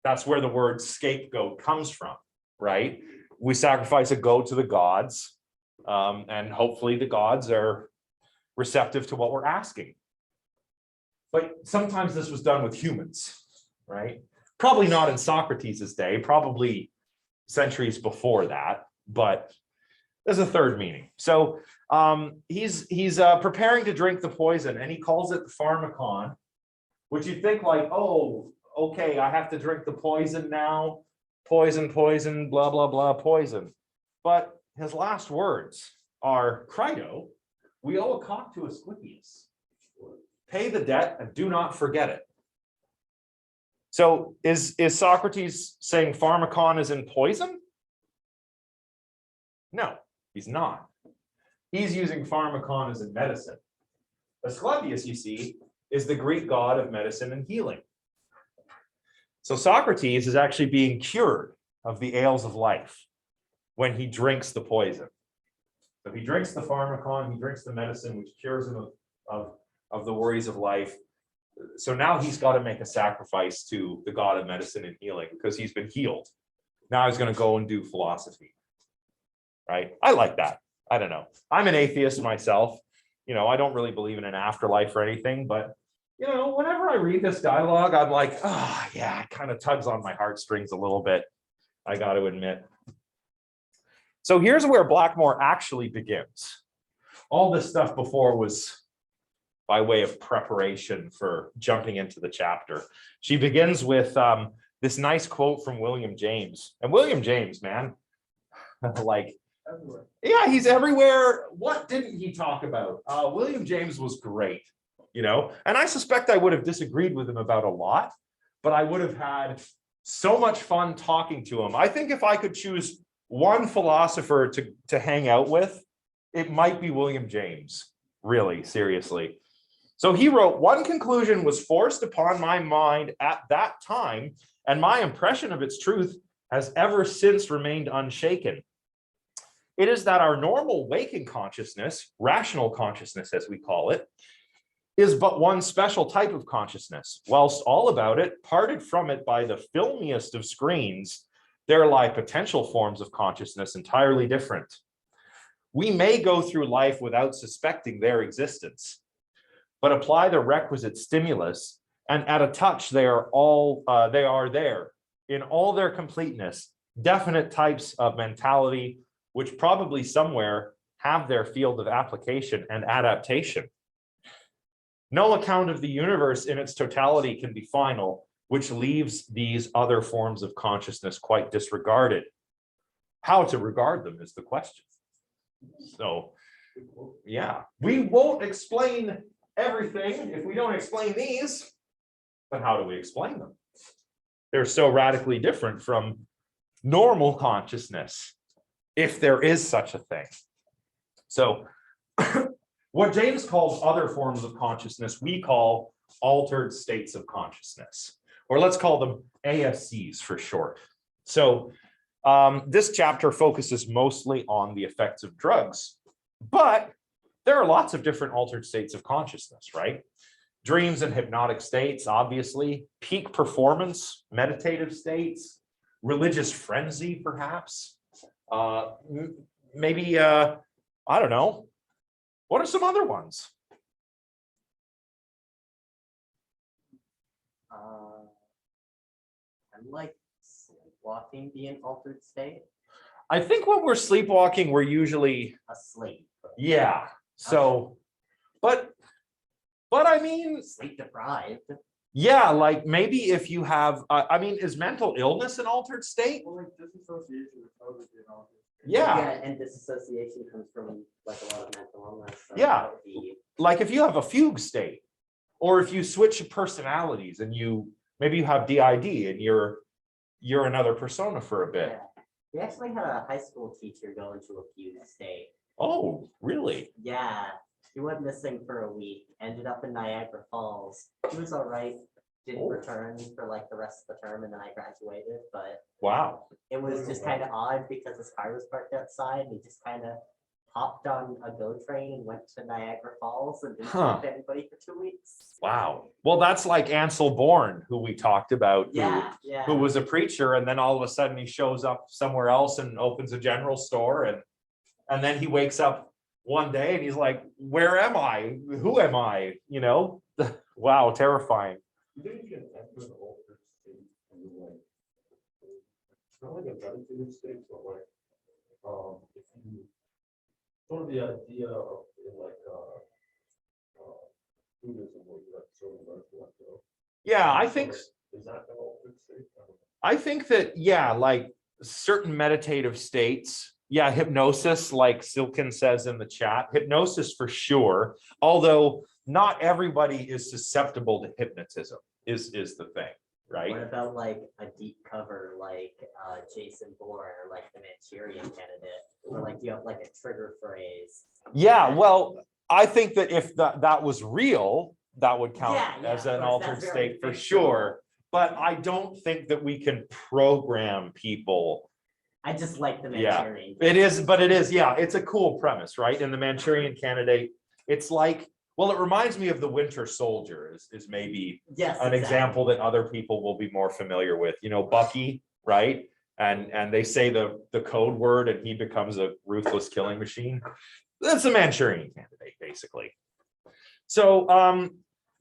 That's where the word scapegoat comes from, right? We sacrifice a goat to the gods, and hopefully the gods are receptive to what we're asking. But sometimes this was done with humans, right? Probably not in Socrates' day, probably centuries before that, but there's a third meaning. So he's preparing to drink the poison, and he calls it the pharmakon, which you think like, oh, okay, I have to drink the poison now, poison, blah, blah, blah, poison. But his last words are, Crito, we owe a cock to Asclepius. Pay the debt and do not forget it. So is Socrates saying pharmakon is in poison? No, he's not. He's using pharmakon as in medicine. Asclepius, you see, is the Greek god of medicine and healing. So Socrates is actually being cured of the ails of life when he drinks the poison. So he drinks the pharmakon, he drinks the medicine, which cures him of the worries of life. So now he's got to make a sacrifice to the god of medicine and healing because he's been healed. Now he's going to go and do philosophy, right? I like that. I don't know. I'm an atheist myself. I don't really believe in an afterlife or anything, but whenever I read this dialogue, I'm like, oh yeah, it kind of tugs on my heartstrings a little bit, I got to admit. So here's where Blackmore actually begins. All this stuff before was by way of preparation for jumping into the chapter. She begins with this nice quote from William James. And William James, man, like, Everywhere. yeah, he's everywhere. What didn't he talk about? William James was great, you know, and I suspect I would have disagreed with him about a lot, but I would have had so much fun talking to him. I think if I could choose one philosopher to hang out with, it might be William James, really, seriously. So he wrote, one conclusion was forced upon my mind at that time, and my impression of its truth has ever since remained unshaken. It is that our normal waking consciousness, rational consciousness as we call it, is but one special type of consciousness. Whilst all about it, parted from it by the filmiest of screens, there lie potential forms of consciousness entirely different. We may go through life without suspecting their existence, but apply the requisite stimulus, and at a touch they are there in all their completeness, definite types of mentality, which probably somewhere have their field of application and adaptation. No account of the universe in its totality can be final, which leaves these other forms of consciousness quite disregarded. How to regard them is the question. So, yeah, we won't explain everything if we don't explain these, but how do we explain them? They're so radically different from normal consciousness, if there is such a thing. So what James calls other forms of consciousness, we call altered states of consciousness, or let's call them ASCs for short. So this chapter focuses mostly on the effects of drugs, but there are lots of different altered states of consciousness, right? Dreams and hypnotic states, obviously, peak performance, meditative states, religious frenzy, perhaps. Maybe, I don't know. What are some other ones? I'm like sleepwalking be an altered state. I think when we're sleepwalking, we're usually, Asleep. yeah. So, but I mean, Sleep deprived. yeah, like maybe if you have, I mean, is mental illness an altered state? Well, like disassociation is probably an altered state. Yeah. And disassociation comes from like a lot of mental illness. So Yeah. that would be- Like if you have a fugue state, or if you switch personalities and maybe you have DID and you're another persona for a bit. Yeah. We actually had a high school teacher go into a fugue state. Oh, really? Yeah, he went missing for a week, ended up in Niagara Falls. He was all right, didn't Oh. return for like the rest of the term, and then I graduated, but Wow. it was just kind of odd because his car was parked outside, and he just kind of hopped on a GO train and went to Niagara Falls and didn't talk to anybody for 2 weeks. Wow. Well, that's like Ansel Bourne, who we talked about, Yeah, who was a preacher, and then all of a sudden he shows up somewhere else and opens a general store, and then he wakes up one day and he's like, where am I? Who am I? You know? Wow, terrifying. You think you can enter an altered state and like, it's not like a meditative state, but like, if you, sort of the idea of in like, Buddhism, where you like sort of let go. Yeah, I think, Is that an altered state? I don't know. I think that, yeah, like certain meditative states, yeah, hypnosis, like Silken says in the chat, hypnosis for sure, although not everybody is susceptible to hypnotism is the thing, right? What about like a deep cover like Jason Bourne or like the Manchurian Candidate? Or like you have like a trigger phrase. Yeah, well, I think that if that was real, that would count Yeah, as of an course, altered that's very state for fictional. sure. But I don't think that we can program people. I just like the Yeah, Manchurian. It is, but it is, yeah, it's a cool premise, right? In the Manchurian Candidate, it's like, well, it reminds me of the Winter Soldier is maybe Yes, an exactly. example that other people will be more familiar with, you know, Bucky, right? And they say the code word and he becomes a ruthless killing machine. That's a Manchurian Candidate, basically. So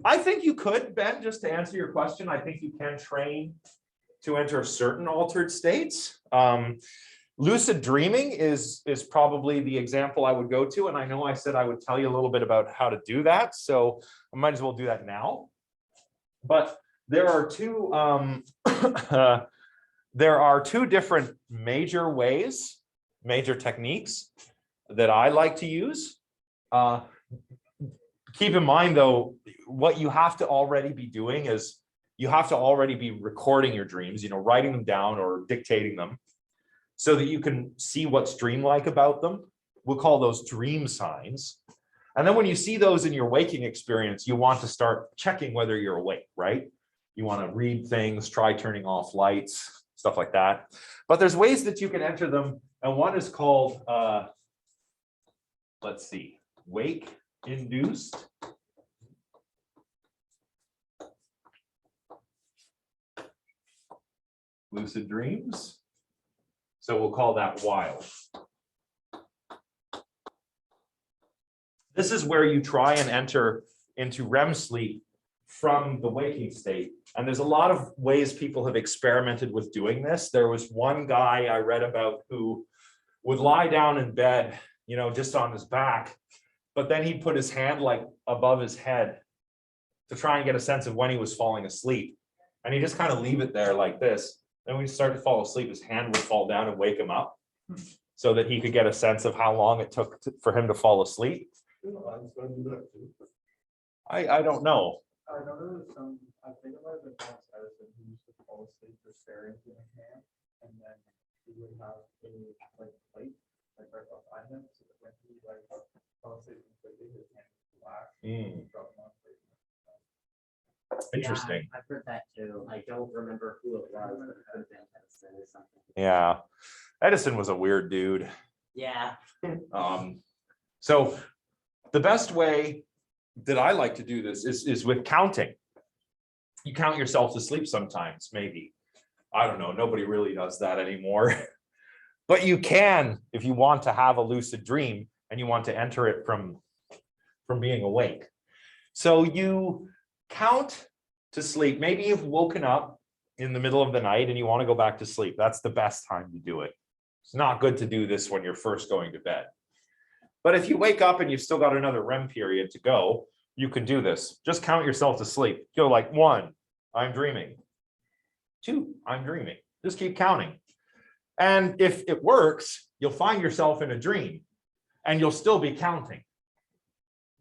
I think you could, Ben, just to answer your question, I think you can train to enter certain altered states. lucid dreaming is probably the example I would go to. And I know I said I would tell you a little bit about how to do that. So I might as well do that now. But there are two there are two different major ways, major techniques that I like to use. Keep in mind though, what you have to already be doing is you have to already be recording your dreams, you know, writing them down or dictating them so that you can see what's dreamlike about them. We'll call those dream signs. And then when you see those in your waking experience, you want to start checking whether you're awake, right? You want to read things, try turning off lights, stuff like that. But there's ways that you can enter them. And one is called, let's see, wake induced. Lucid dreams. So we'll call that wild. This is where you try and enter into REM sleep from the waking state. And there's a lot of ways people have experimented with doing this. There was one guy I read about who would lie down in bed, you know, just on his back, but then he'd put his hand like above his head to try and get a sense of when he was falling asleep. And he just kind of leave it there like this. Then when he started to fall asleep, his hand would fall down and wake him up so that he could get a sense of how long it took for him to fall asleep. I don't know. I know there was some, I think it might have been Thomas Edison who used to fall asleep just staring into his hand, and then he would have a like plate like right behind him, so that when he like fell asleep completely, his hand would relax. And drop him on plate. Interesting. Yeah, I've heard that too. I don't remember who it was, but it could have been Edison or something. Yeah. Edison was a weird dude. Yeah. So the best way that I like to do this is with counting. You count yourself to sleep sometimes, maybe. I don't know. Nobody really does that anymore. But you can, if you want to have a lucid dream and you want to enter it from being awake. So you count to sleep. Maybe you've woken up in the middle of the night and you want to go back to sleep. That's the best time to do it. It's not good to do this when you're first going to bed. But if you wake up and you've still got another REM period to go, you can do this. Just count yourself to sleep. Go like 1, I'm dreaming. 2, I'm dreaming. Just keep counting. And if it works, you'll find yourself in a dream and you'll still be counting.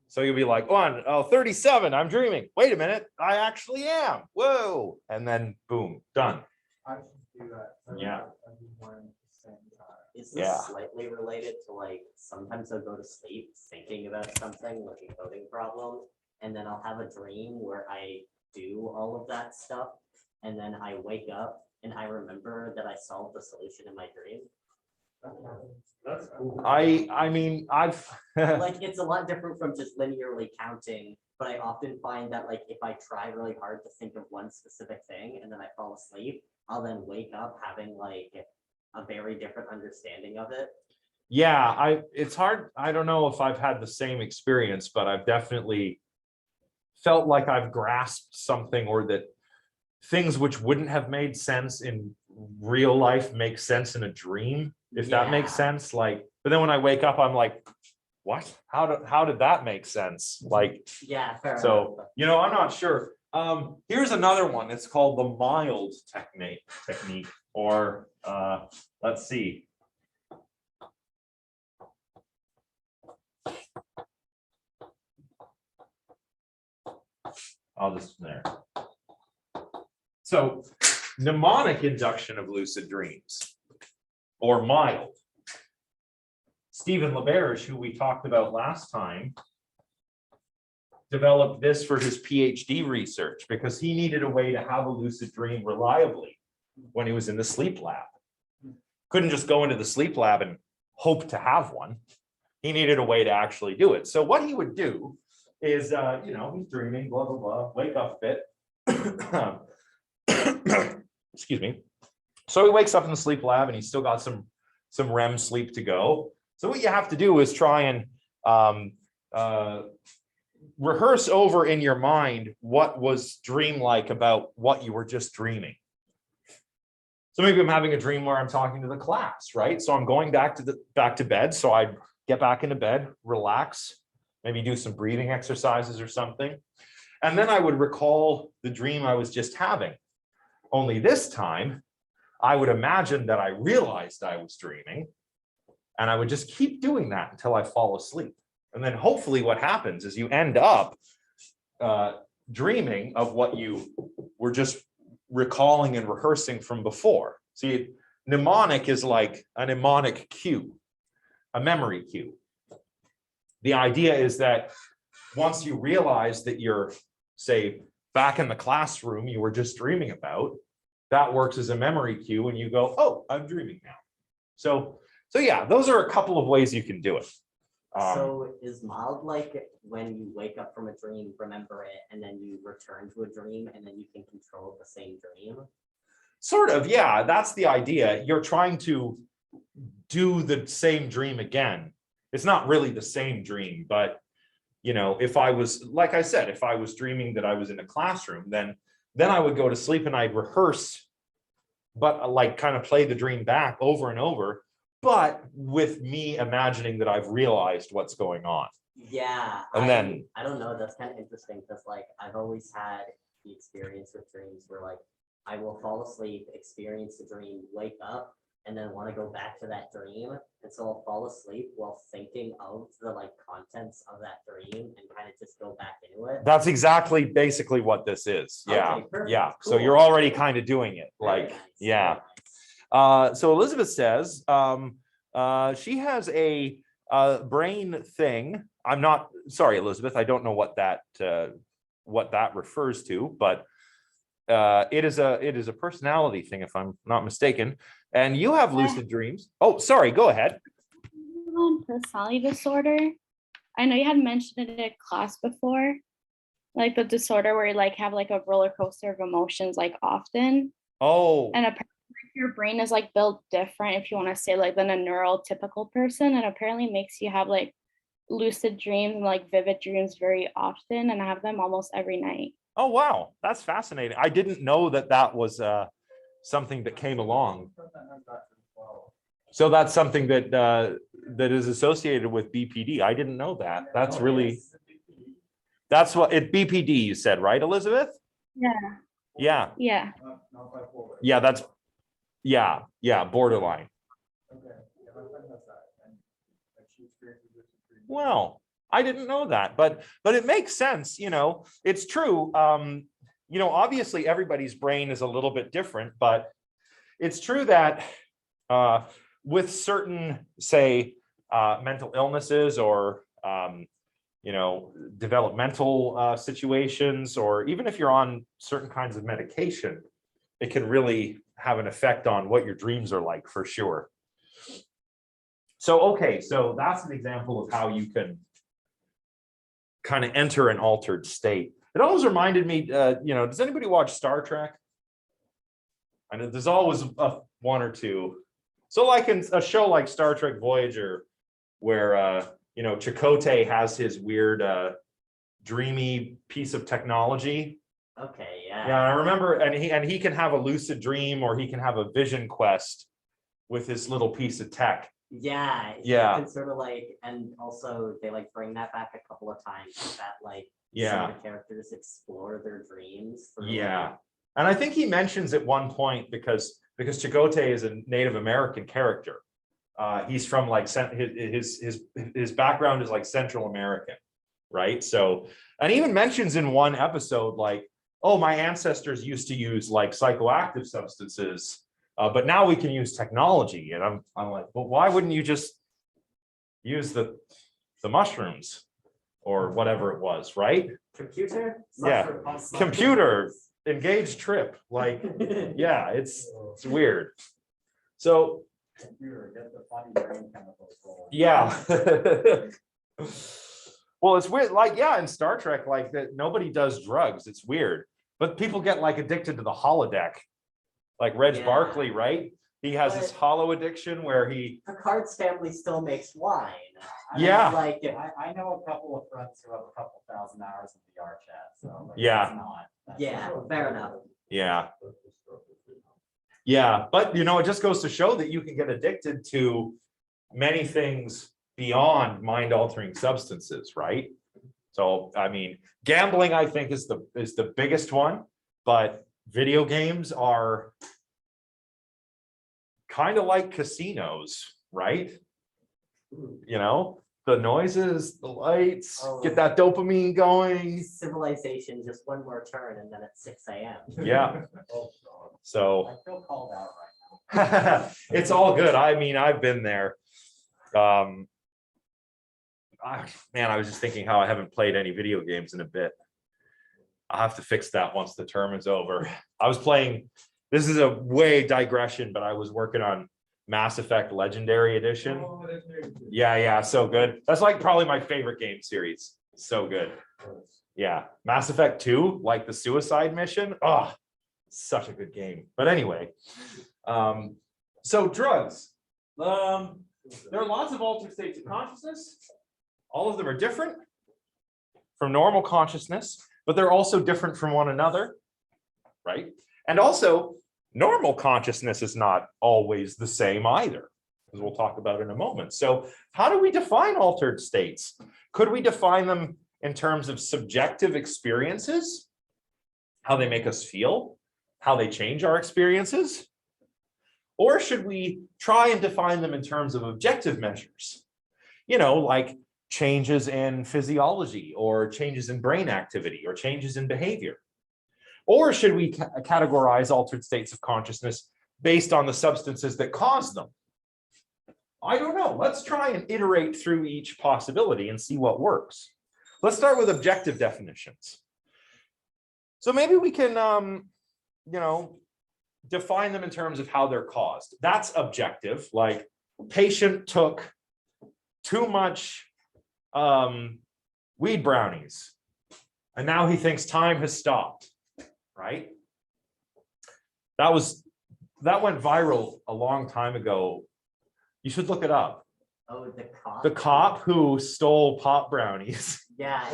So you'll be like, 37, I'm dreaming. Wait a minute, I actually am. Whoa. And then boom, done. I should do that. Yeah. Everyone at the same time. Is this Yeah. slightly related to like, sometimes I'll go to sleep thinking about something like a coding problem, and then I'll have a dream where I do all of that stuff, and then I wake up and I remember that I solved the solution in my dream. That's cool. I mean, I've Like, it's a lot different from just linearly counting, but I often find that like, if I try really hard to think of one specific thing and then I fall asleep, I'll then wake up having like a very different understanding of it. yeah, it's hard. I don't know if I've had the same experience, but I've definitely felt like I've grasped something, or that things which wouldn't have made sense in real life make sense in a dream, if that makes Yeah. sense. Like, but then when I wake up, I'm like, what? How did that make sense? Like, Yeah, fair enough. so, you know, I'm not sure. Here's another one. It's called the mild technique, or let's see. I'll just there. So mnemonic induction of lucid dreams, or mild. Stephen LaBerge, who we talked about last time, developed this for his PhD research because he needed a way to have a lucid dream reliably when he was in the sleep lab. Couldn't just go into the sleep lab and hope to have one. He needed a way to actually do it. So what he would do is, you know, he's dreaming, blah, blah, blah, wake up a bit. Excuse me. So he wakes up in the sleep lab and he's still got some REM sleep to go. So what you have to do is try and rehearse over in your mind what was dreamlike about what you were just dreaming. So maybe I'm having a dream where I'm talking to the class, right? So I'm going back to bed. So I get back into bed, relax, maybe do some breathing exercises or something. And then I would recall the dream I was just having. Only this time, I would imagine that I realized I was dreaming, and I would just keep doing that until I fall asleep. And then hopefully what happens is you end up dreaming of what you were just recalling and rehearsing from before. See, mnemonic is like a mnemonic cue, a memory cue. The idea is that once you realize that you're, say, back in the classroom you were just dreaming about, that works as a memory cue and you go, oh, I'm dreaming now. So yeah, those are a couple of ways you can do it. So is mild like when you wake up from a dream, remember it, and then you return to a dream, and then you can control the same dream? Sort of, yeah, that's the idea. You're trying to do the same dream again. It's not really the same dream, but you know, if I was, like I said, if I was dreaming that I was in a classroom, then I would go to sleep and I'd rehearse, but like kind of play the dream back over and over, but with me imagining that I've realized what's going on. Yeah. And then I don't know, that's kind of interesting because like I've always had the experience with dreams where like I will fall asleep, experience the dream, wake up, and then want to go back to that dream. And so I'll fall asleep while thinking of the like contents of that dream and kind of just go back into it. that's exactly basically what this is. Yeah. Okay, perfect. Yeah. So Cool. you're already kind of doing it. Very Like, nice, yeah. very nice. So Elizabeth says she has a brain thing. I'm not sorry, Elizabeth. I don't know what that refers to, but it is a personality thing, if I'm not mistaken. And you have lucid dreams. Oh, sorry. Go ahead. Personality disorder. I know you had mentioned it in class before, like the disorder where you like have like a roller coaster of emotions like often. Oh, And apparently your brain is like built different, if you want to say, like than a neurotypical person, and apparently makes you have like lucid dreams and like vivid dreams very often, and I have them almost every night. oh, wow. That's fascinating. I didn't know that was something that came along. So that's something that is associated with BPD. I didn't know that. That's really, that's what BPD you said, right, Elizabeth? Yeah. Yeah. Yeah. Yeah, that's, yeah, borderline. Well, I didn't know that, but it makes sense, you know, it's true. You know, obviously everybody's brain is a little bit different, but it's true that with certain, say, mental illnesses or, you know, developmental situations, or even if you're on certain kinds of medication, it can really have an effect on what your dreams are like, for sure. So, okay, so that's an example of how you can kind of enter an altered state. It always reminded me, you know, does anybody watch Star Trek? I know there's always one or two. So like in a show like Star Trek Voyager, where, you know, Chakotay has his weird dreamy piece of technology. Okay, yeah. Yeah, I remember, and he can have a lucid dream, or he can have a vision quest with his little piece of tech. Yeah. Yeah. It's sort of like, and also they like bring that back a couple of times, that like Yeah. some of the characters explore their dreams. Yeah. And I think he mentions at one point, because Chakotay is a Native American character. He's from like his background is like Central American, right? So, and he even mentions in one episode, like, oh, my ancestors used to use like psychoactive substances, but now we can use technology. And I'm like, well, why wouldn't you just use the mushrooms or whatever it was, right? Computer? Yeah. Computer, engage trip, like, yeah, it's weird. So yeah. Well, it's weird, like, yeah, in Star Trek, like that nobody does drugs. It's weird, but people get like addicted to the holodeck, like Reg Barkley, right? He has this hollow addiction where he Picard's family still makes wine. Yeah. Like I know a couple of friends who have a couple thousand hours in VR chat, so like, Yeah. it's not. yeah, fair enough. yeah. Yeah, but you know, it just goes to show that you can get addicted to many things beyond mind-altering substances, right? So, I mean, gambling, I think, is the biggest one, but video games are kind of like casinos, right? You know, the noises, the lights, get that dopamine going. Civilization, just one more turn and then it's 6 a.m. Yeah. So I feel called out right now. it's all good. I mean, I've been there. Man, I was just thinking how I haven't played any video games in a bit. I'll have to fix that once the term is over. I was playing, this is a way digression, but I was working on Mass Effect Legendary Edition. Yeah, so good. That's like probably my favorite game series. So good. Yeah, Mass Effect 2, like the suicide mission. Oh, such a good game. But anyway, so drugs. There are lots of altered states of consciousness. All of them are different from normal consciousness, but they're also different from one another, right? And also, normal consciousness is not always the same either, as we'll talk about in a moment. So how do we define altered states? Could we define them in terms of subjective experiences, how they make us feel, how they change our experiences? Or should we try and define them in terms of objective measures? You know, like changes in physiology or changes in brain activity or changes in behavior? Or should we categorize altered states of consciousness based on the substances that cause them? I don't know. Let's try and iterate through each possibility and see what works. Let's start with objective definitions. So maybe we can, you know, define them in terms of how they're caused. That's objective, like patient took too much weed brownies and now he thinks time has stopped, right? That went viral a long time ago. You should look it up. Oh, the cop. The cop who stole pop brownies. Yeah,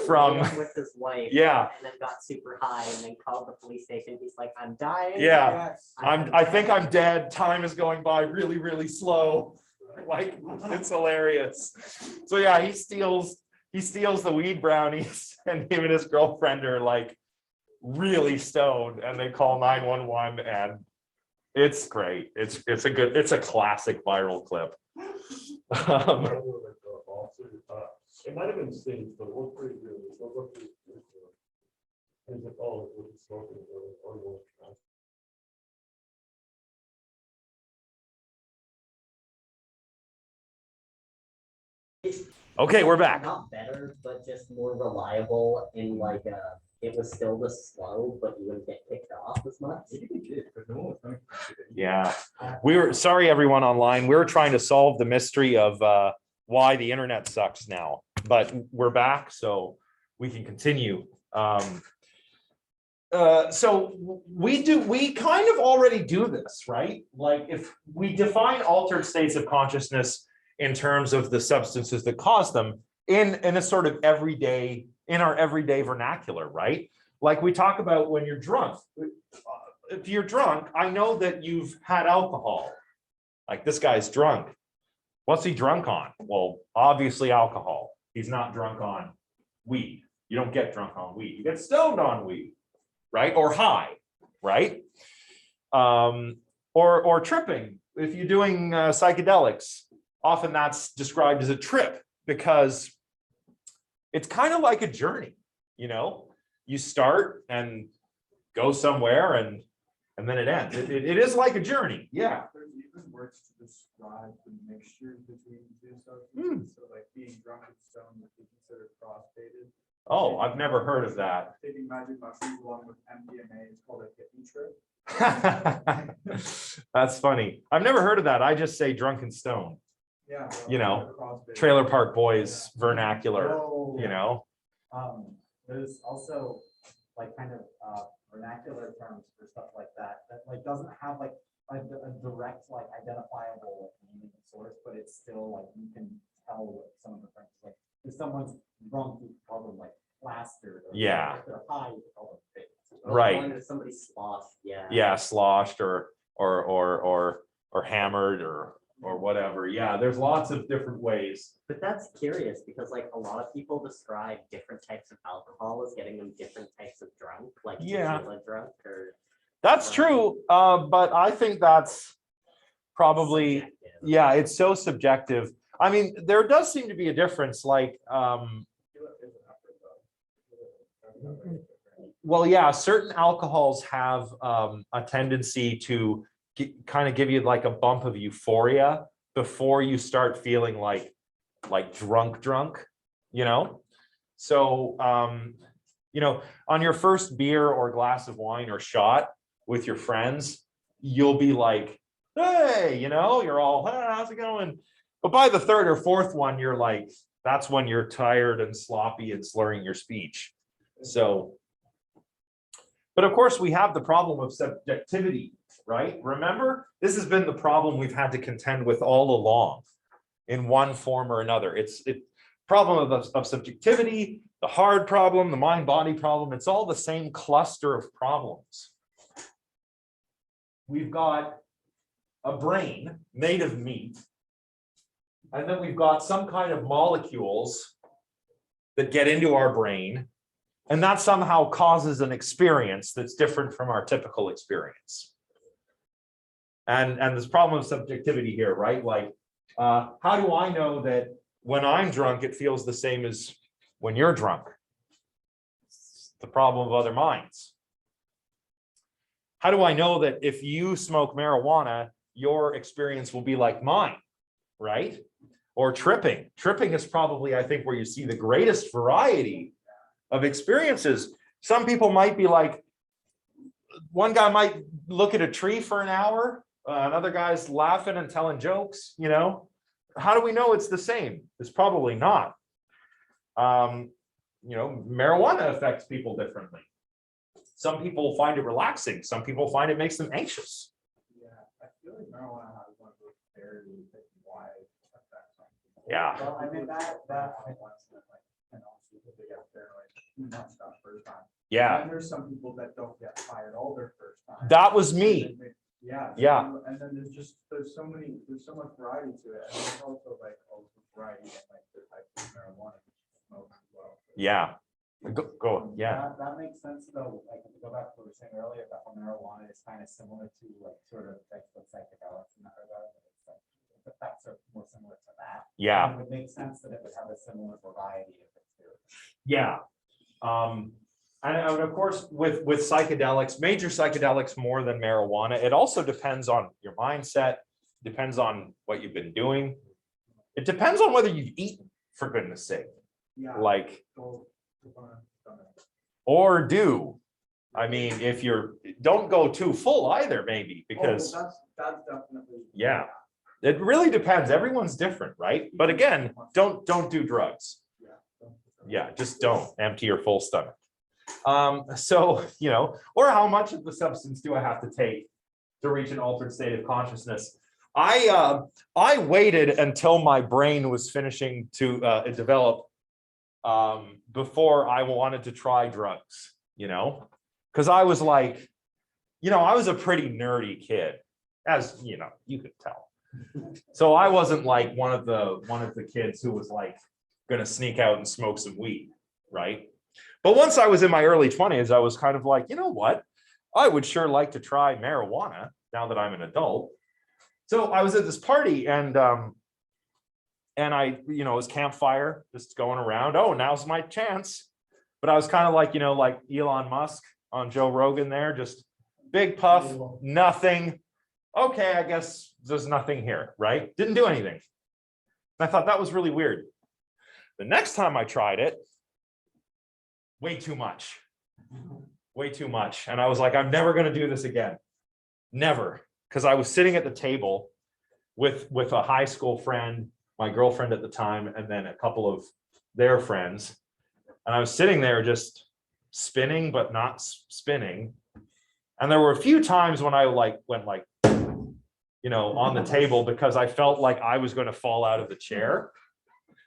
From with his wife. Yeah. And then got super high and then called the police station. He's like, I'm dying. Yeah. Yes, I think I'm dead. Time is going by really, really slow. Like, it's hilarious. So yeah, he steals the weed brownies, and him and his girlfriend are like really stoned, and they call 911, and it's great. It's a classic viral clip. It might have been staged, but it was pretty good. It was pretty good. It's like, oh, it was smoking or Okay, we're back. Not better, but just more reliable in like it was still the slow, but you wouldn't get kicked off as much. Yeah, we were sorry, everyone online. We were trying to solve the mystery of why the internet sucks now, but we're back, so we can continue. So we kind of already do this, right? Like if we define altered states of consciousness in terms of the substances that cause them in a sort of everyday, in our everyday vernacular, right? Like we talk about when you're drunk. If you're drunk, I know that you've had alcohol. Like this guy's drunk. What's he drunk on? Well, obviously alcohol. He's not drunk on weed. You don't get drunk on weed. You get stoned on weed, right? Or high, right? Or tripping. If you're doing psychedelics, often that's described as a trip because it's kind of like a journey, you know? You start and go somewhere and then it ends. It is like a journey, yeah. There's even words to describe the mixture between the two substances. So like being drunk and stoned would be considered cross-faded. Oh, I've never heard of that. Taking magic mushrooms along with MDMA is called a hippie trip. That's funny. I've never heard of that. I just say drunk and stoned. Yeah. You know, cross-faded. Trailer Park Boys vernacular, Oh, you know? There's also like kind of vernacular terms for stuff like that like doesn't have like a direct like identifiable meaning source, but it's still like you can tell what some of the things like if someone's drunk, you call them like plastered. Or Yeah. if they're high, you call them baked. Right. Somebody sloshed, yeah. Yeah, sloshed or or hammered or whatever. Yeah, there's lots of different ways. But that's curious because like a lot of people describe different types of alcohol as getting them different types of drunk, like Yeah. tequila drunk or. That's true, but I think that's probably, subjective. yeah, it's so subjective. I mean, there does seem to be a difference, like, well, yeah, certain alcohols have a tendency to kind of give you like a bump of euphoria before you start feeling like drunk, you know? So, you know, on your first beer or glass of wine or shot with your friends, you'll be like, hey, you know, you're all, hey, how's it going? But by the third or fourth one, you're like, that's when you're tired and sloppy and slurring your speech. So, but of course, we have the problem of subjectivity, right? Remember, this has been the problem we've had to contend with all along in one form or another. It's problem of subjectivity, the hard problem, the mind-body problem. It's all the same cluster of problems. We've got a brain made of meat, and then we've got some kind of molecules that get into our brain, and that somehow causes an experience that's different from our typical experience. And this problem of subjectivity here, right? Like, how do I know that when I'm drunk, it feels the same as when you're drunk? It's the problem of other minds. How do I know that if you smoke marijuana, your experience will be like mine, right? Or tripping. Tripping is probably, I think, where you see the greatest variety of experiences. Some people might be like, one guy might look at a tree for an hour, another guy's laughing and telling jokes, you know? How do we know it's the same? It's probably not. You know, marijuana affects people differently. Some people find it relaxing. Some people find it makes them anxious. Yeah, I feel like marijuana has one of those very wide effects on people. Yeah. Well, I mean, that I once like, and also they get paranoid too much that first time. Yeah. And there's some people that don't get high at all their first time. That was me. Yeah. Yeah. And then there's so much variety to it. And there's also like variety in like the types of marijuana you smoke as well. Yeah. Go. Yeah. That makes sense though, like, if you go back to what we were saying earlier, that marijuana is kind of similar to like sort of like the psychedelics in that regard. It's like, the effects are more similar to that. Yeah. It would make sense that it would have a similar variety of experience. Yeah. And of course, with psychedelics, major psychedelics more than marijuana, it also depends on your mindset, depends on what you've been doing. It depends on whether you've eaten, for goodness sake. Yeah. Like, So, or do. I mean, if you're, don't go too full either, maybe, because that's definitely. yeah, it really depends. Everyone's different, right? But again, don't do drugs. Yeah, just don't empty your full stomach. So, you know, or how much of the substance do I have to take to reach an altered state of consciousness? I waited until my brain was finishing to develop before I wanted to try drugs, you know, because I was like, you know, I was a pretty nerdy kid, as you know, you could tell. So I wasn't like one of the kids who was like gonna sneak out and smoke some weed, right? But once I was in my early 20s, I was kind of like, you know what? I would sure like to try marijuana now that I'm an adult. So I was at this party and I, you know, it was campfire, just going around. Oh, now's my chance. But I was kind of like, you know, like Elon Musk on Joe Rogan there, just big puff, nothing. Okay, I guess there's nothing here, right? Didn't do anything. And I thought that was really weird. The next time I tried it, way too much. And I was like, I'm never going to do this again. Never. Because I was sitting at the table with a high school friend, my girlfriend at the time, and then a couple of their friends. And I was sitting there just spinning, but not spinning. And there were a few times when I went like, you know, on the table because I felt like I was going to fall out of the chair.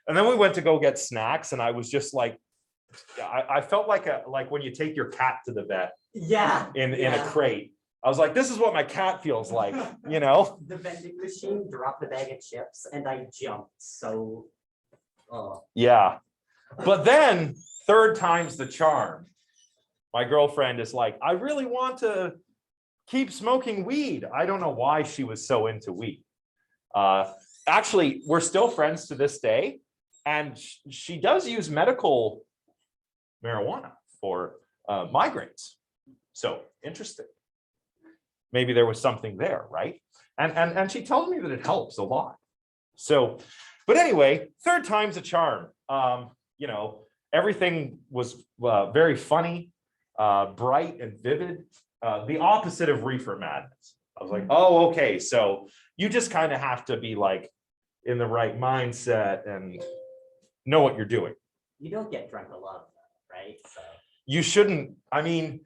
And then we went to go get snacks, and I was just like, I felt like when you take your cat to the vet Yeah. in a crate, I was like, this is what my cat feels like, you know? The vending machine dropped a bag of chips and I jumped, so. Yeah. But then third time's the charm. My girlfriend is like, I really want to keep smoking weed. I don't know why she was so into weed. Actually, we're still friends to this day. And she does use medical marijuana for migraines. So interesting. Maybe there was something there, right? And she tells me that it helps a lot. So, but anyway, third time's a charm. You know, everything was very funny, bright and vivid. The opposite of reefer madness. I was like, oh, okay. So you just kind of have to be like in the right mindset and know what you're doing. You don't get drunk alone, right? So. You shouldn't, I mean,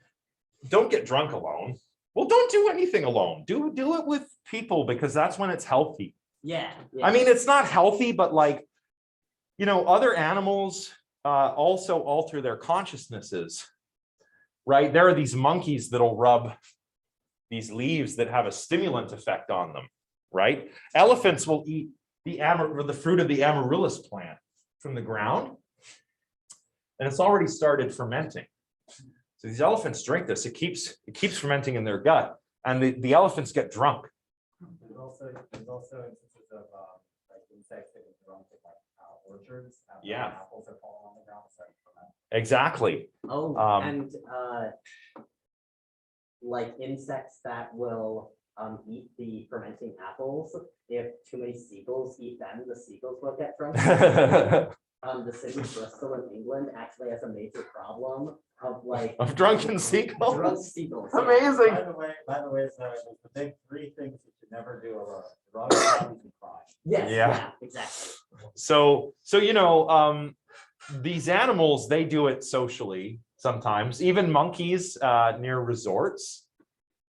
don't get drunk alone. Well, don't do anything alone. Do it with people because that's when it's healthy. Yeah. I mean, it's not healthy, but like, you know, other animals also alter their consciousnesses, right? There are these monkeys that'll rub these leaves that have a stimulant effect on them, right? Elephants will eat the fruit of the amaryllis plant from the ground, and it's already started fermenting. So these elephants drink this. It keeps fermenting in their gut, and the elephants get drunk. There's also instances of like insects that get drunk in like orchards. After Yeah. Apples are falling on the ground. Starting to ferment. Exactly. Oh, and like insects that will eat the fermenting apples. If too many seagulls eat them, the seagulls will get drunk. The city of Bristol in England actually has a major problem of like Of drunken seagulls. drunk seagulls. yeah. Amazing. By the way, so the big three things you should never do are drugs, hobbies, and crime. Yes, Yeah. yeah, exactly. So you know, these animals, they do it socially sometimes. Even monkeys near resorts,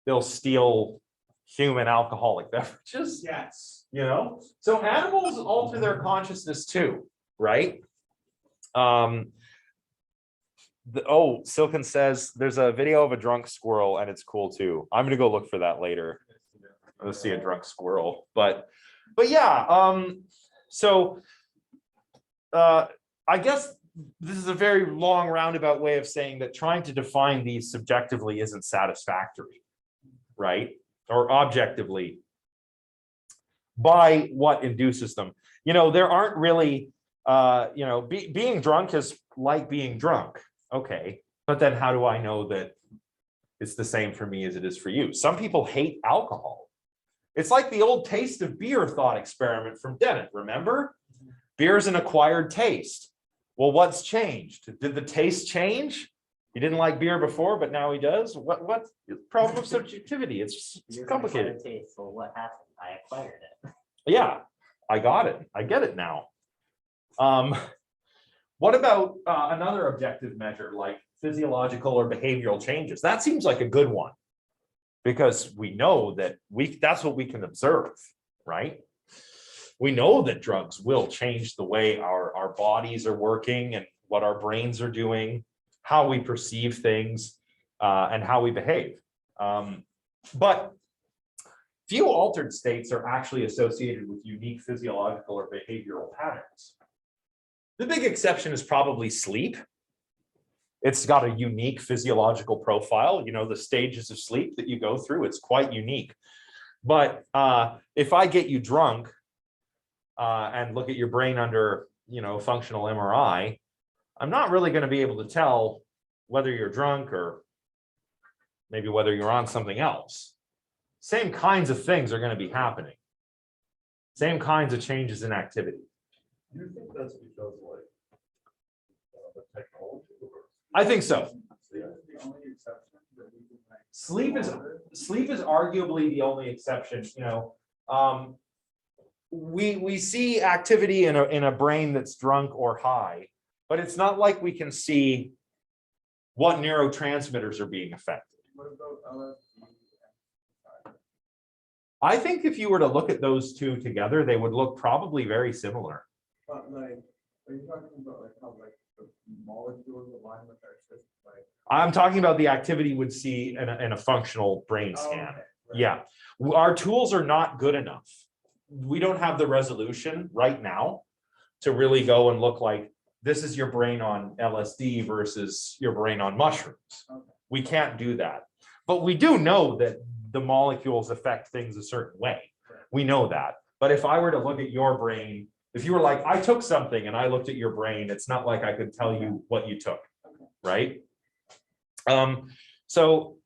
they'll steal human alcoholic beverages. Yes. You know, so animals alter their consciousness too, right? Silken says there's a video of a drunk squirrel and it's cool too. I'm gonna go look for that later. Let's see a drunk squirrel, but yeah. So I guess this is a very long roundabout way of saying that trying to define these subjectively isn't satisfactory, right? Or objectively, by what induces them. You know, there aren't really, you know, being drunk is like being drunk. Okay, but then how do I know that it's the same for me as it is for you? Some people hate alcohol. It's like the old taste of beer thought experiment from Dennett, remember? Beer is an acquired taste. Well, what's changed? Did the taste change? He didn't like beer before, but now he does. What's the problem of subjectivity? It's complicated. Taste, well, what happened? I acquired it. Yeah, I got it. I get it now. What about another objective measure like physiological or behavioral changes? That seems like a good one because we know that that's what we can observe, right? We know that drugs will change the way our bodies are working and what our brains are doing, how we perceive things, and how we behave. But few altered states are actually associated with unique physiological or behavioral patterns. The big exception is probably sleep. It's got a unique physiological profile, you know, the stages of sleep that you go through, it's quite unique. But if I get you drunk and look at your brain under, you know, functional MRI, I'm not really going to be able to tell whether you're drunk or maybe whether you're on something else. Same kinds of things are going to be happening. Same kinds of changes in activity. Do you think that's because like the technology? I think so. The only exception that we can make. Sleep is arguably the only exception. You know, we see activity in a brain that's drunk or high, but it's not like we can see what neurotransmitters are being affected. What about LSD? I think if you were to look at those two together, they would look probably very similar. But like Are you talking about like how like the molecules align with our system? Like, I'm talking about the activity we'd see in a functional brain oh, scan. okay, right. Yeah, our tools are not good enough. We don't have the resolution right now to really go and look like this is your brain on LSD versus your brain on mushrooms. Okay. We can't do that. But we do know that the molecules affect things a certain way. We know that. But if I were to look at your brain, if you were like, I took something and I looked at your brain, it's not like I could tell you what you took, right? So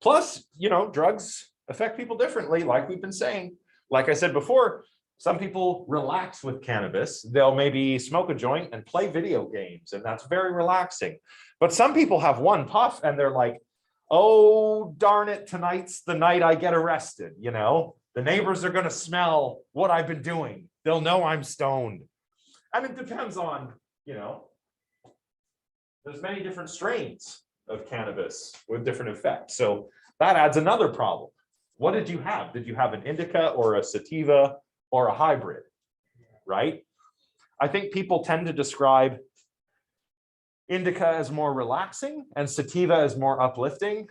plus, you know, drugs affect people differently, like we've been saying. Like I said before, some people relax with cannabis. They'll maybe smoke a joint and play video games, and that's very relaxing. But some people have one puff and they're like, oh, darn it, tonight's the night I get arrested, you know? The neighbors are gonna smell what I've been doing. They'll know I'm stoned. And it depends on, you know, there's many different strains of cannabis with different effects. So that adds another problem. What did you have? Did you have an indica or a sativa or a hybrid, right? I think people tend to describe indica as more relaxing and sativa as more uplifting.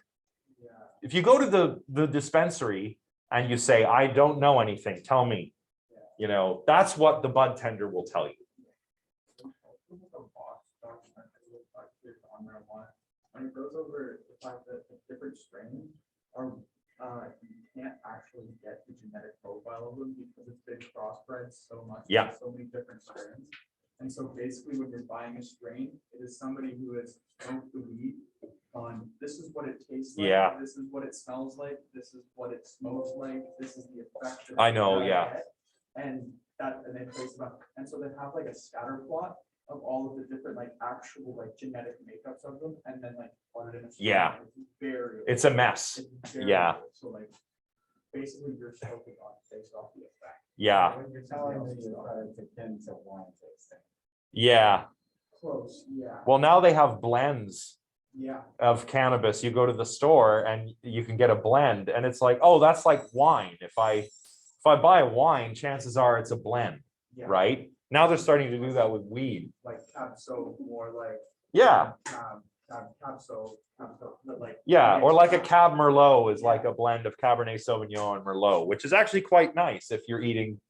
Yeah. If you go to the dispensary and you say, I don't know anything, tell me, you know, that's what the bud tender will tell you. When it goes over the fact that the different strains are, you can't actually get the genetic profile of them because it's been crossbred so much. Yeah. So many different strains. And so basically when you're buying a strain, it is somebody who has smoked the weed on, this is what it tastes like. Yeah. This is what it smells like. This is what it smokes like. This is the effect. I know, that yeah. get. And that, and they place them up. And so they have like a scatter plot of all of the different like actual like genetic makeups of them, and then like plot it in a strain. Yeah. It's very. It's a mess. It's very Yeah. good. So like, basically you're smoking on based off the effect. Yeah. When you're Telling telling me me that it's akin to wine tasting. Yeah. close, yeah, Well, now they have blends yeah, of cannabis. You go to the store and you can get a blend, and it's like, oh, that's like wine. If I buy a wine, chances are it's a blend, yeah. right? Now they're starting to do that with weed. Like Cabso, more like. Yeah. Cabso, but like. Yeah, or like a Cab. Cab Merlot is like a blend of Cabernet Sauvignon and Merlot, which is actually quite nice if you're eating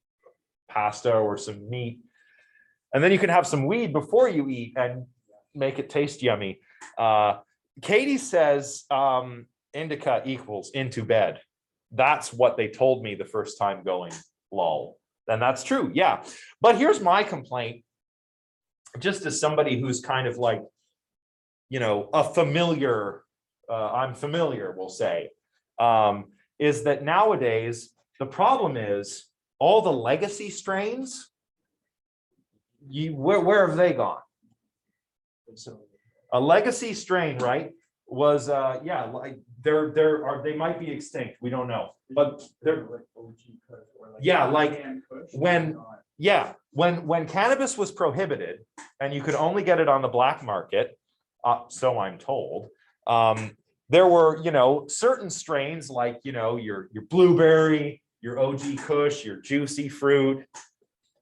pasta or some meat. And then you can have some weed before you eat and make it taste yummy. Katie says indica equals into bed. That's what they told me the first time going, lol. And that's true, yeah. But here's my complaint, just as somebody who's kind of like, you know, a familiar, I'm familiar, we'll say, is that nowadays, the problem is all the legacy strains, where have they gone? A legacy strain, right, was, yeah, like they might be extinct, we don't know, but they're, Like OG Kush or like. yeah, like Canned Kush, when- not- yeah, when cannabis was prohibited and you could only get it on the black market, so I'm told, there were, you know, certain strains like, you know, your blueberry, your OG Kush, your juicy fruit,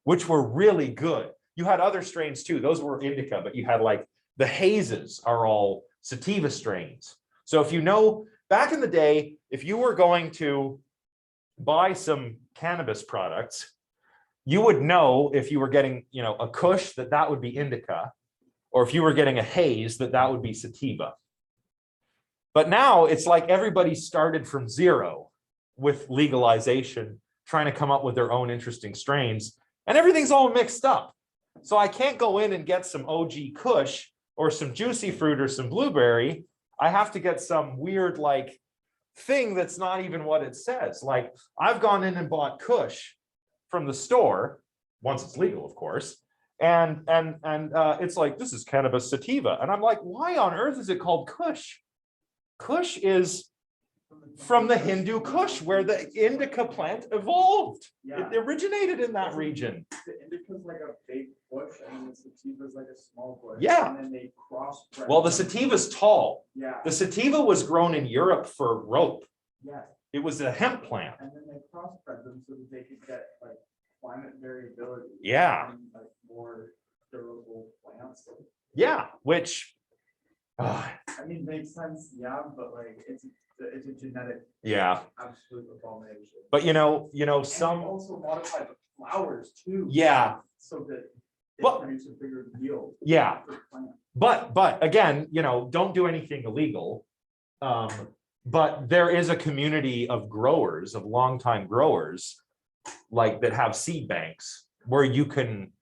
which were really good. You had other strains too. Those were indica, but you had like the hazes are all sativa strains. So if you know, back in the day, if you were going to buy some cannabis products, you would know if you were getting, you know, a Kush that would be indica, or if you were getting a haze that would be sativa. But now it's like everybody started from zero with legalization, trying to come up with their own interesting strains, and everything's all mixed up. So I can't go in and get some OG Kush or some juicy fruit or some blueberry. I have to get some weird like thing that's not even what it says. Like I've gone in and bought Kush from the store, once it's legal, of course. And it's like, this is cannabis sativa. And I'm like, why on earth is it called Kush? Kush is from the Hindu Kush, where the indica plant evolved. Yeah. It originated in that region. The indica's like a big bush and the sativa's like a small bush. Yeah. And then they crossbred. Well, the them. sativa's tall. Yeah, The sativa was grown in Europe for rope. yeah, It was a hemp plant. and then they crossbred them so that they could get like climate variability. Yeah. And, like more Yeah, which, I mean, makes sense, yeah, but like, it's a genetic yeah, absolute abomination. but you know, And some, we also modify the flowers too. yeah, So that But- they produce a bigger yield. yeah. for the plant. But again, don't do anything illegal. But there is a community of growers, of longtime growers, like that have seed banks where you can,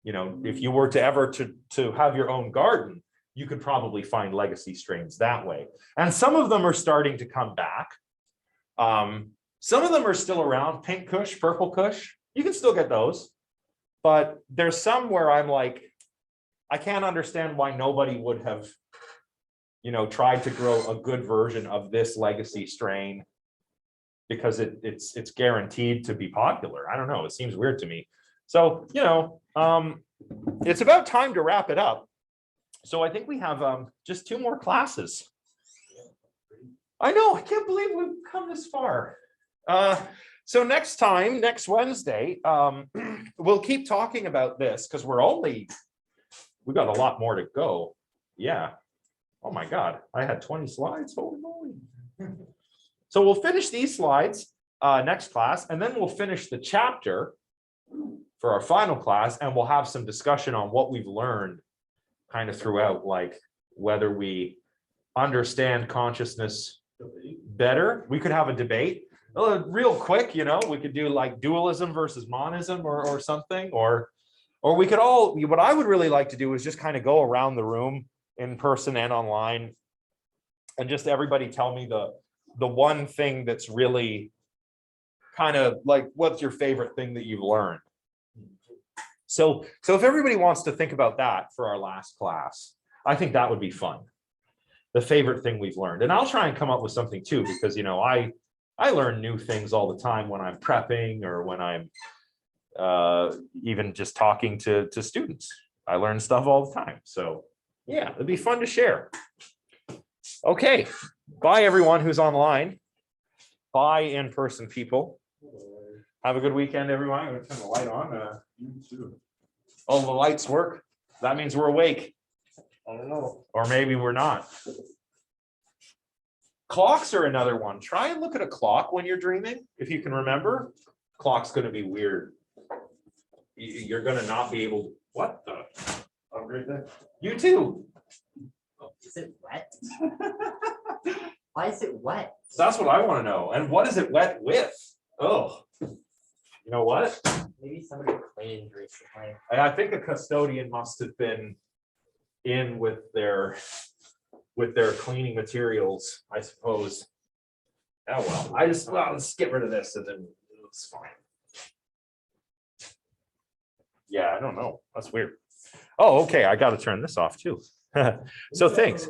if you were to ever to have your own garden, you could probably find legacy strains that way. And some of them are starting to come back. Some of them are still around, pink kush, purple kush, you can still get those. But there's some where I'm like, I can't understand why nobody would have, tried to grow a good version of this legacy strain, because it's guaranteed to be popular. I don't know, it seems weird to me. So, it's about time to wrap it up. So I think we have just 2 more classes. I know, I can't believe we've come this far. So next Wednesday, we'll keep talking about this because we got a lot more to go. Yeah. Oh my God, I had 20 slides. Holy moly. So we'll finish these slides next class, and then we'll finish the chapter for our final class, and we'll have some discussion on what we've learned kind of throughout, like whether we understand consciousness better. We could have a debate real quick, we could do like dualism versus monism or something, or we could what I would really like to do is just kind of go around the room in person and online and just everybody tell me the one thing that's really kind of like, what's your favorite thing that you've learned? So if everybody wants to think about that for our last class, I think that would be fun. The favorite thing we've learned. And I'll try and come up with something too, because, I learn new things all the time when I'm prepping or when I'm even just talking to students. I learn stuff all the time. So yeah, it'd be fun to share. Okay, bye everyone who's online. Bye in-person people. Have a good weekend, everyone. I'm gonna turn the light on. Oh, the lights work. That means we're awake. I don't know. Or maybe we're not. Clocks are another one. Try and look at a clock when you're dreaming. If you can remember, clock's gonna be weird. You're gonna not be able. What the? Upgrade that. You too. Is it wet? Why is it wet? That's what I want to know. And what is it wet with? Oh, you know what? Maybe somebody cleaned recently. I think a custodian must have been in with their cleaning materials, I suppose. Oh well, let's get rid of this and then it's fine. Yeah, I don't know. That's weird. Oh, okay. I got to turn this off too. So thanks.